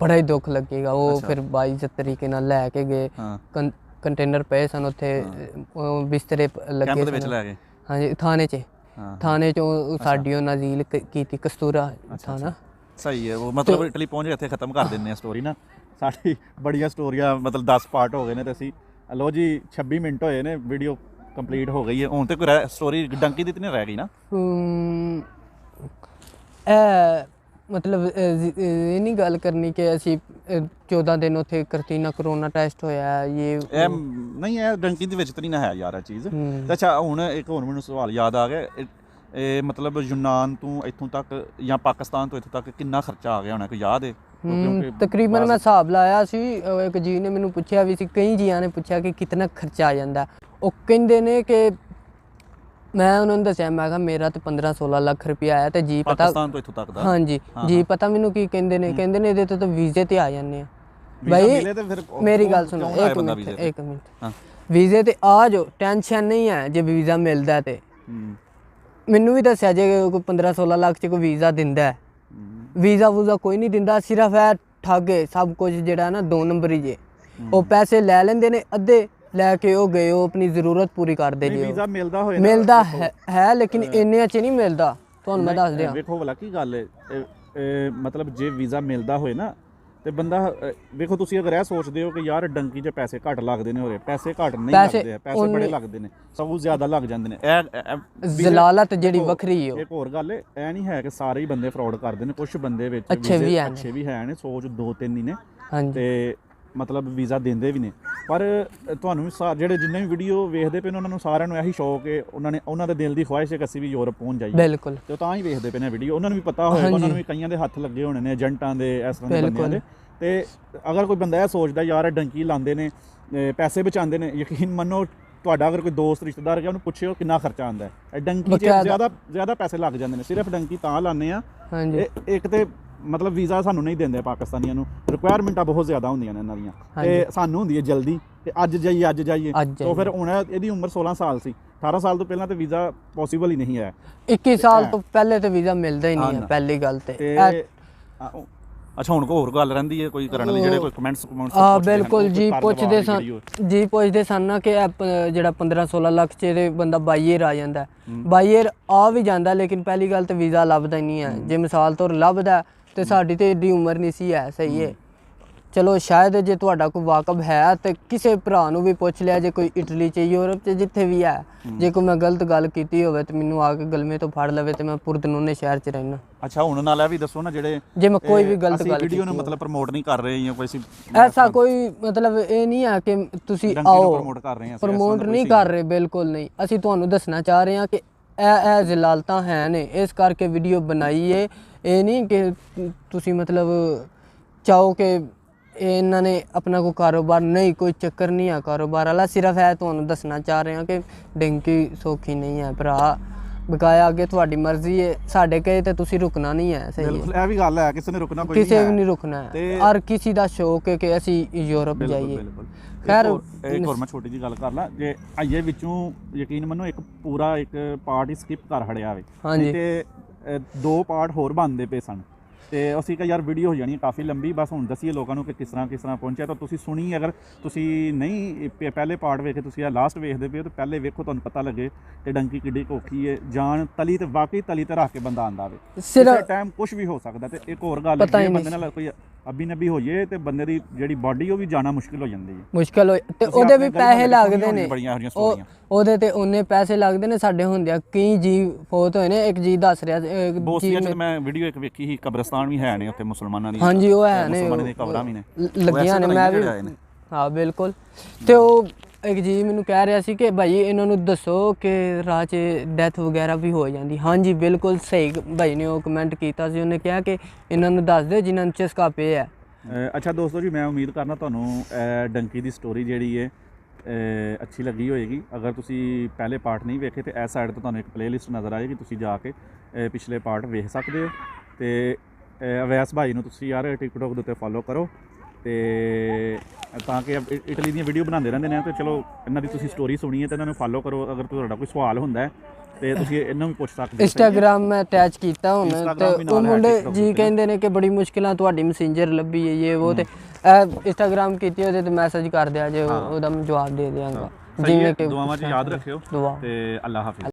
ਬੜਾ ਹੀ ਦੁੱਖ ਲੱਗੇਗਾ। ਉਹ ਫਿਰ ਬਾਈਜ਼ਤ ਤਰੀਕੇ ਨਾਲ ਲੈ ਕੇ ਗਏ। ਕੰਟੇਨਰ ਪਏ ਸਨ ਉੱਥੇ, ਬਿਸਤਰੇ ਲੱਗੇ ਸਨ। ਹਾਂਜੀ ਥਾਣੇ 'ਚੋਂ ਸਾਡੀ ਉਹਨਾਂ ਜ਼ੀਲ ਕੀਤੀ, ਕਸਤੂਰਾ ਥਾਣਾ। ਸਹੀ ਹੈ। ਉਹ ਮਤਲਬ ਇਟਲੀ ਪਹੁੰਚ ਗਏ, ਇੱਥੇ ਖਤਮ ਕਰ ਦਿੰਦੇ ਆ ਸਟੋਰੀ ਨਾ। ਸਾਡੀ ਬੜੀਆਂ ਸਟੋਰੀਆਂ ਮਤਲਬ 10 ਪਾਰਟ ਹੋ ਗਏ ਨੇ ਤੇ ਅਸੀਂ ਲੋ ਜੀ 26 ਮਿੰਟ ਹੋਏ ਨੇ, ਵੀਡੀਓ ਕੰਪਲੀਟ ਹੋ ਗਈ ਹੈ ਹੁਣ ਤੇ। ਕੋਈ ਸਟੋਰੀ ਡੰਕੀ ਦੀ ਤਾਂ ਨਹੀਂ ਰਹਿ ਗਈ ਨਾ? ਮਤਲਬ ਇਹ ਨਹੀਂ ਗੱਲ ਕਰਨੀ ਕਿ ਅਸੀਂ 14 ਦਿਨ ਉੱਥੇ ਕਰਤੀਨਾ ਕਰੋਨਾ ਟੈਸਟ ਹੋਇਆ ਇਹ ਨਹੀਂ, ਇਹ ਡੰਕੀ ਦੇ ਵਿੱਚ ਤਾਂ ਨਹੀਂ ਨਾ ਹੈ ਯਾਰ ਇਹ ਚੀਜ਼। ਅੱਛਾ ਹੁਣ ਇੱਕ ਹੋਰ ਮੈਨੂੰ ਸਵਾਲ ਯਾਦ ਆ ਗਿਆ, ਇਹ ਮਤਲਬ ਯੂਨਾਨ ਤੋਂ ਇੱਥੋਂ ਤੱਕ ਜਾਂ ਪਾਕਿਸਤਾਨ ਤੋਂ ਇੱਥੋਂ ਤੱਕ ਕਿੰਨਾ ਖਰਚਾ ਆ ਗਿਆ ਹੋਣਾ, ਕੋਈ ਯਾਦ ਹੈ? ਤਕਰੀਬਨ ਮੈਂ ਹਿਸਾਬ ਲਾਇਆ ਸੀ, ਇੱਕ ਜੀ ਨੇ ਮੈਨੂੰ ਪੁੱਛਿਆ ਵੀ ਸੀ, ਕਈ ਜੀਆਂ ਨੇ ਪੁੱਛਿਆ ਕਿ ਕਿੰਨਾ ਖਰਚਾ ਆ ਜਾਂਦਾ। ਉਹ ਕਹਿੰਦੇ ਨੇ ਕਿ ਮੈਂ ਉਹਨਾਂ ਨੂੰ ਦੱਸਿਆ, ਮੈਂ ਕਿਹਾ ਮੇਰਾ ਤਾਂ 15-16 ਲੱਖ ਰੁਪਇਆ ਆਇਆ। ਤੇ ਜੀ ਪਤਾ ਪਾਕਿਸਤਾਨ ਤੋਂ ਇੱਥੋਂ ਤੱਕ ਦਾ? ਹਾਂਜੀ ਜੀ ਪਤਾ ਮੈਨੂੰ ਕੀ ਕਹਿੰਦੇ ਨੇ, ਕਹਿੰਦੇ ਨੇ ਇਹਦੇ ਤੋਂ ਤਾਂ ਵੀਜ਼ੇ ਤੇ ਆ ਜਾਂਦੇ ਆ। भाई मेरी गल सुनो एक मिनट वीज़े ते आ जाओ टेंशन नहीं है जे वीज़ा मिलता है तो मैनू भी दस्या जे कोई 15-16 लाख च कोई वीज़ा दिंदा है वीज़ा वूज़ा कोई नहीं दिंदा सिर्फ है ठग सब कुछ जेड़ा ना 2 नंबरी जे वो पैसे लै लेंदे ने अद्धे लैके वो गए वो अपनी ज़रूरत पूरी करदे जे वीज़ा मिलदा है लेकिन इन्ने च नहीं मिलदा तुहानू मैं दस दियां ਵੇਖੋ ਭਲਾ ਕੀ ਗੱਲ ਹੈ ਮਤਲਬ ਜੇ ਵੀਜ਼ਾ ਮਿਲਦਾ ਹੋਏ ਨਾ ਤੇ ਬੰਦਾ ਵੇਖੋ ਤੁਸੀਂ ਅਗਰ ਇਹ ਸੋਚਦੇ ਹੋ ਕਿ ਯਾਰ ਡੰਕੀ 'ਚ ਪੈਸੇ ਘੱਟ ਲੱਗਦੇ ਨੇ ਹੋਰੇ ਪੈਸੇ ਘੱਟ ਨਹੀਂ ਲੱਗਦੇ ਪੈਸੇ ਬੜੇ ਲੱਗਦੇ ਨੇ ਸਗੋਂ ਜ਼ਿਆਦਾ ਲੱਗ ਜਾਂਦੇ ਨੇ ਇਹ ਜ਼ਲਾਲਤ ਜਿਹੜੀ ਵੱਖਰੀ ਹੈ ਇੱਕ ਹੋਰ ਗੱਲ ਹੈ ਇਹ ਨਹੀਂ ਹੈ ਕਿ ਸਾਰੇ ਹੀ ਬੰਦੇ ਫਰਾਡ ਕਰਦੇ ਨੇ ਕੁਝ ਬੰਦੇ ਵਿੱਚ ਅੱਛੇ ਵੀ ਹੈ ਨੇ ਸੋਚ 2-3 ਹੀ ਨੇ ਹਾਂਜੀ ਤੇ ਮਤਲਬ ਵੀਜ਼ਾ ਦਿੰਦੇ ਵੀ ਨੇ ਪਰ ਤੁਹਾਨੂੰ ਜਿਹੜੇ ਜਿੰਨੇ ਵੀ ਵੀਡੀਓ ਵੇਖਦੇ ਪਏ ਨੇ ਉਹਨਾਂ ਨੂੰ ਸਾਰਿਆਂ ਨੂੰ ਇਹੀ ਸ਼ੌਕ ਹੈ ਉਹਨਾਂ ਦੇ ਦਿਲ ਦੀ ਖੁਆਇਸ਼ ਹੈ ਕਿ ਅਸੀਂ ਵੀ ਯੂਰਪ ਪਹੁੰਚ ਜਾਈਏ ਬਿਲਕੁਲ ਤੇ ਤਾਂ ਹੀ ਵੇਖਦੇ ਪਏ ਨੇ ਵੀਡੀਓ ਉਹਨਾਂ ਨੂੰ ਵੀ ਪਤਾ ਹੋਏਗਾ ਉਹਨਾਂ ਨੂੰ ਵੀ ਕਈਆਂ ਦੇ ਹੱਥ ਲੱਗੇ ਹੋਣੇ ਨੇ ਏਜੰਟਾਂ ਦੇ ਇਸ ਤਰ੍ਹਾਂ ਦੇ ਬੰਦਿਆਂ ਦੇ ਤੇ ਅਗਰ ਕੋਈ ਬੰਦਾ ਇਹ ਸੋਚਦਾ ਯਾਰ ਡੰਕੀ ਲਾਉਂਦੇ ਨੇ ਪੈਸੇ ਬਚਾਉਂਦੇ ਨੇ ਯਕੀਨ ਮੰਨੋ ਤੁਹਾਡਾ ਅਗਰ ਕੋਈ ਦੋਸਤ ਰਿਸ਼ਤੇਦਾਰ ਗਿਆ ਉਹਨੂੰ ਪੁੱਛਿਓ ਕਿੰਨਾ ਖਰਚਾ ਆਉਂਦਾ ਹੈ ਡੰਕੀ 'ਚ ਜ਼ਿਆਦਾ ਪੈਸੇ ਲੱਗ ਜਾਂਦੇ ਨੇ ਸਿਰਫ ਡੰਕੀ ਤਾਂ ਲਾਉਂਦੇ ਆ ਇੱਕ ਤੇ ਮਤਲਬ ਵੀਜ਼ਾ ਸਾਨੂੰ ਨਹੀਂ ਦਿੰਦੇ ਪਾਕਿਸਤਾਨੀਆਂ ਨੂੰ ਰਿਕੁਆਇਰਮੈਂਟਾਂ ਬਹੁਤ ਜ਼ਿਆਦਾ ਹੁੰਦੀਆਂ ਨੇ ਇਹਨਾਂ ਦੀਆਂ ਤੇ ਸਾਨੂੰ ਹੁੰਦੀ ਹੈ ਜਲਦੀ ਤੇ ਅੱਜ ਜਾਈਏ ਤਾਂ ਫਿਰ ਹੁਣ ਇਹਦੀ ਉਮਰ 16 ਸਾਲ ਸੀ 18 ਸਾਲ ਤੋਂ ਪਹਿਲਾਂ ਤੇ ਵੀਜ਼ਾ ਪੋਸੀਬਲ ਹੀ ਨਹੀਂ ਹੈ 21 ਸਾਲ ਤੋਂ ਪਹਿਲੇ ਤੇ ਵੀਜ਼ਾ ਮਿਲਦਾ ਹੀ ਨਹੀਂ ਹੈ ਪਹਿਲੀ ਗੱਲ ਤੇ ਅੱਛਾ ਹੁਣ ਕੋਈ ਹੋਰ ਗੱਲ ਰਹਿੰਦੀ ਹੈ ਕੋਈ ਕਰਨ ਲਈ ਜਿਹੜੇ ਕੋਈ ਕਮੈਂਟਸ ਬਿਲਕੁਲ ਜੀ ਪੁੱਛਦੇ ਸਨ ਨਾ ਕਿ ਜਿਹੜਾ 15-16 ਲੱਖ 'ਚ ਇਹਦੇ ਬੰਦਾ ਬਾਈਅਰ ਆ ਜਾਂਦਾ ਬਾਈਅਰ ਆ ਵੀ ਜਾਂਦਾ ਲੇਕਿਨ ਪਹਿਲੀ ਗੱਲ ਤੇ ਵੀਜ਼ਾ ਲੱਭਦਾ ਹੀ ਨਹੀਂ ਹੈ ਜੇ ਮਿਸਾਲ ਤੌਰ ਲੱਭਦਾ ਤੇ ਸਾਡੀ ਤੇ ਏਡੀ ਉਮਰ ਨਹੀਂ ਸੀ ਹੈ ਸਹੀ ਹੈ ਚਲੋ ਸ਼ਾਇਦ ਜੇ ਤੁਹਾਡਾ ਕੋਈ ਵਾਕਬ ਹੈ ਤੇ ਕਿਸੇ ਭਰਾ ਨੂੰ ਵੀ ਪੁੱਛ ਲਿਆ ਜੇ ਕੋਈ ਇਟਲੀ 'ਚ ਯੂਰਪ 'ਚ ਜਿੱਥੇ ਵੀ ਹੈ ਜੇ ਕੋਈ ਮੈਂ ਗਲਤ ਗੱਲ ਕੀਤੀ ਹੋਵੇ ਤੇ ਮੈਨੂੰ ਆ ਕੇ ਗਲਮੇ ਤੋਂ ਫੜ ਲਵੇ ਤੇ ਮੈਂ ਪੁਰਤਨੂਨੇ ਸ਼ਹਿਰ 'ਚ ਰਹਿਣਾ ਅੱਛਾ ਹੁਣ ਨਾਲ ਇਹ ਵੀ ਦੱਸੋ ਨਾ ਜਿਹੜੇ ਜੇ ਮੈਂ ਕੋਈ ਵੀ ਗਲਤ ਗੱਲ ਵੀਡੀਓ ਨੂੰ ਮਤਲਬ ਪ੍ਰਮੋਟ ਨਹੀਂ ਕਰ ਰਹੇ ਜਾਂ ਕੋਈ ਐਸਾ ਕੋਈ ਮਤਲਬ ਇਹ ਨਹੀਂ ਹੈ ਕਿ ਤੁਸੀਂ ਆਓ ਪ੍ਰਮੋਟ ਨਹੀਂ ਕਰ ਰਹੇ ਬਿਲਕੁਲ ਨਹੀਂ ਅਸੀਂ ਤੁਹਾਨੂੰ ਦੱਸਣਾ ਚਾਹ ਰਹੇ ਹਾਂ ਕਿ ਇਹ ਜ਼ਲਾਲਤਾਂ ਹੈ ਨੇ ਇਸ ਕਰਕੇ ਵੀਡੀਓ ਬਣਾਈਏ ਇਹ ਨਹੀਂ ਕਿ ਤੁਸੀਂ ਮਤਲਬ ਚਾਹੋ ਕਿ ਇਹਨਾਂ ਨੇ ਆਪਣਾ ਕੋਈ ਕਾਰੋਬਾਰ ਨਹੀਂ ਕੋਈ ਚੱਕਰ ਨਹੀਂ ਹੈ ਕਾਰੋਬਾਰ ਵਾਲਾ ਸਿਰਫ ਹੈ ਤੁਹਾਨੂੰ ਦੱਸਣਾ ਚਾਹ ਰਹੇ ਹਾਂ ਕਿ ਡੰਕੀ ਸੌਖੀ ਨਹੀਂ ਹੈ ਭਰਾ ਬਕਾਇਆ ਅੱਗੇ ਤੁਹਾਡੀ ਮਰਜ਼ੀ ਹੈ ਸਾਡੇ ਕਹੇ ਤੇ ਤੁਸੀਂ ਰੁਕਣਾ ਨਹੀਂ ਹੈ ਸਹੀ ਹੈ ਇਹ ਵੀ ਗੱਲ ਹੈ ਕਿਸੇ ਨੇ ਰੁਕਣਾ ਕੋਈ ਨਹੀਂ ਕਿਸੇ ਵੀ ਨਹੀਂ ਰੁਕਣਾ ਹੈ ਹਰ ਕਿਸੇ ਦਾ ਸ਼ੌਕ ਹੈ ਕਿ ਅਸੀਂ ਯੂਰਪ ਜਾਈਏ ਖੈਰ ਇੱਕ ਹੋਰ ਮੈਂ ਛੋਟੀ ਜਿਹੀ ਗੱਲ ਕਰ ਲਾਂ ਜੇ ਆਈਏ ਵਿੱਚੋਂ ਯਕੀਨ ਮੰਨੋ ਇੱਕ ਪੂਰਾ ਇੱਕ ਪਾਰਟ ਹੀ ਸਕਿਪ ਕਰ ਹੜਿਆ ਹੋਵੇ ਤੇ 2 ਪਾਰਟ ਹੋਰ ਬਣਦੇ ਪਏ ਸਨ ਤੇ ਅਸੀਂ ਕਿ ਯਾਰ ਵੀਡੀਓ ਹੋ ਜਾਣੀ ਕਾਫੀ ਲੰਬੀ ਬਸ ਹੁਣ ਦੱਸੀਏ ਲੋਕਾਂ ਨੂੰ ਕਿ ਕਿਸ ਤਰ੍ਹਾਂ ਪਹੁੰਚਿਆ ਤਾਂ ਤੁਸੀਂ ਸੁਣੀ ਅਗਰ ਤੁਸੀਂ ਨਹੀਂ ਪਹਿਲੇ ਪਾਰਟ ਵੇਖੇ ਤੁਸੀਂ ਆ ਲਾਸਟ ਵੇਖਦੇ ਪਏ ਹੋ ਤਾਂ ਪਹਿਲੇ ਵੇਖੋ ਤੁਹਾਨੂੰ ਪਤਾ ਲੱਗੇ ਕਿ ਡੰਕੀ ਕਿੱਡੀ ਔਖੀ ਹੈ ਜਾਨ ਤਲੀ ਤੇ ਵਾਕਈ ਤਲੀ ਤੇ ਰੱਖ ਕੇ ਬੰਦਾ ਆਂਦਾ ਵੇ ਸਿਰਫ ਟਾਈਮ ਕੁਝ ਵੀ ਹੋ ਸਕਦਾ ਤੇ ਇੱਕ ਹੋਰ ਗੱਲ ਹੈ ਬੰਦੇ ਨਾਲ ਕੋਈ ਅਬੀ ਨਬੀ ਹੋਈਏ ਤੇ ਬੰਦੇ ਦੀ ਜਿਹੜੀ ਬਾਡੀ ਉਹ ਵੀ ਜਾਣਾ ਮੁਸ਼ਕਿਲ ਹੋ ਜਾਂਦੀ ਹੈ ਤੇ ਉਹਦੇ ਵੀ ਪੈਸੇ ਲੱਗਦੇ ਨੇ ਉਹਦੇ ਤੇ ਉਹਨੇ ਪੈਸੇ ਲੱਗਦੇ ਨੇ ਸਾਡੇ ਹੁੰਦਿਆਂ ਕਈ ਜੀ ਫੌਤ ਹੋਏ ਨੇ ਇੱਕ ਜੀ ਦੱਸ ਰਿਹਾ ਬੋਸਨੀਆ ਚ ਮੈਂ ਵੀਡੀਓ ਇੱਕ ਵੇਖੀ ਸੀ ਕਬਰਸਤਾਨ ਵੀ ਹੈ ਨੇ ਉੱਥੇ ਮੁਸਲਮਾਨਾਂ ਦੀ ਹਾਂਜੀ ਉਹ ਹੈ ਨੇ ਮੁਸਲਮਾਨਾਂ ਦੀਆਂ ਕਬਰਾਂ ਵੀ ਨੇ ਲੱਗੀਆਂ ਨੇ ਮੈਂ ਵੀ ਹਾਂ ਬਿਲਕੁਲ ਤੇ ਉਹ ਇੱਕ ਜੀ ਮੈਨੂੰ ਕਹਿ ਰਿਹਾ ਸੀ ਕਿ ਭਾਈ ਇਹਨਾਂ ਨੂੰ ਦੱਸੋ ਕਿ ਰਾਹ 'ਚ ਡੈਥ ਵਗੈਰਾ ਵੀ ਹੋ ਜਾਂਦੀ ਹਾਂਜੀ ਬਿਲਕੁਲ ਸਹੀ ਭਾਈ ਨੇ ਉਹ ਕਮੈਂਟ ਕੀਤਾ ਸੀ ਉਹਨੇ ਕਿਹਾ ਕਿ ਇਹਨਾਂ ਨੂੰ ਦੱਸ ਦਿਓ ਜਿਨ੍ਹਾਂ ਨੂੰ ਚਸਕਾ ਪਏ ਹੈ ਅੱਛਾ ਦੋਸਤੋ ਜੀ ਮੈਂ ਉਮੀਦ ਕਰਨਾ ਤੁਹਾਨੂੰ ਡੰਕੀ ਦੀ ਸਟੋਰੀ ਜਿਹੜੀ ਹੈ ਅੱਛੀ ਲੱਗੀ ਹੋਏਗੀ ਅਗਰ ਤੁਸੀਂ ਪਹਿਲੇ ਪਾਰਟ ਨਹੀਂ ਵੇਖੇ ਤੇ ਇਸ ਸਾਈਡ ਤੋਂ ਤੁਹਾਨੂੰ ਇੱਕ ਪਲੇਲਿਸਟ ਨਜ਼ਰ ਆਏਗੀ ਤੁਸੀਂ ਜਾ ਕੇ ਪਿਛਲੇ ਪਾਰਟ ਵੇਖ ਸਕਦੇ ਹੋ ਤੇ ਅਵੈਸ ਭਾਈ ਨੂੰ ਤੁਸੀਂ ਯਾਰ ਟਿਕਟੋਕ ਦੇ ਉੱਤੇ ਫੋਲੋ ਕਰੋ ਤੇ ਤਾਂ ਕਿ ਇਟਲੀ ਦੀਆਂ ਵੀਡੀਓ ਬਣਾਉਂਦੇ ਰਹਿੰਦੇ ਨੇ ਤੇ ਚਲੋ ਇਹਨਾਂ ਦੀ ਤੁਸੀਂ ਸਟੋਰੀ ਸੁਣੀ ਹੈ ਤੇ ਇਹਨਾਂ ਨੂੰ ਫੋਲੋ ਕਰੋ ਅਗਰ ਤੁਹਾਡਾ ਕੋਈ ਸਵਾਲ ਹੁੰਦਾ ਤੇ ਤੁਸੀਂ ਇਹਨਾਂ ਵੀ ਪੁੱਛ ਸਕਦੇ ਹੋ ਇੰਸਟਾਗ੍ਰਾਮ ਮੈਂ ਅਟੈਚ ਕੀਤਾ ਹੁਣ ਤੇ ਉਹ ਮੁੰਡੇ ਜੀ ਕਹਿੰਦੇ ਨੇ ਕਿ ਬੜੀ ਮੁਸ਼ਕਿਲਾਂ ਤੁਹਾਡੀ ਮੈਸੇਂਜਰ ਲੱਭੀ ਹੈ ਇਹ ਉਹ ਤੇ ਇੰਸਟਾਗ੍ਰਾਮ ਕੀਤੀ ਉਹਦੇ ਤੇ ਮੈਸੇਜ ਕਰ ਦਿਆ ਜੇ ਉਹਦਾ ਮੈਂ ਜਵਾਬ ਦੇ ਦਿਆਂਗਾ ਜਿਵੇਂ ਕਿ ਦੁਆਵਾਂ 'ਚ ਯਾਦ ਰੱਖਿਓ ਤੇ ਅੱਲਾ ਹਾਫਿਜ਼।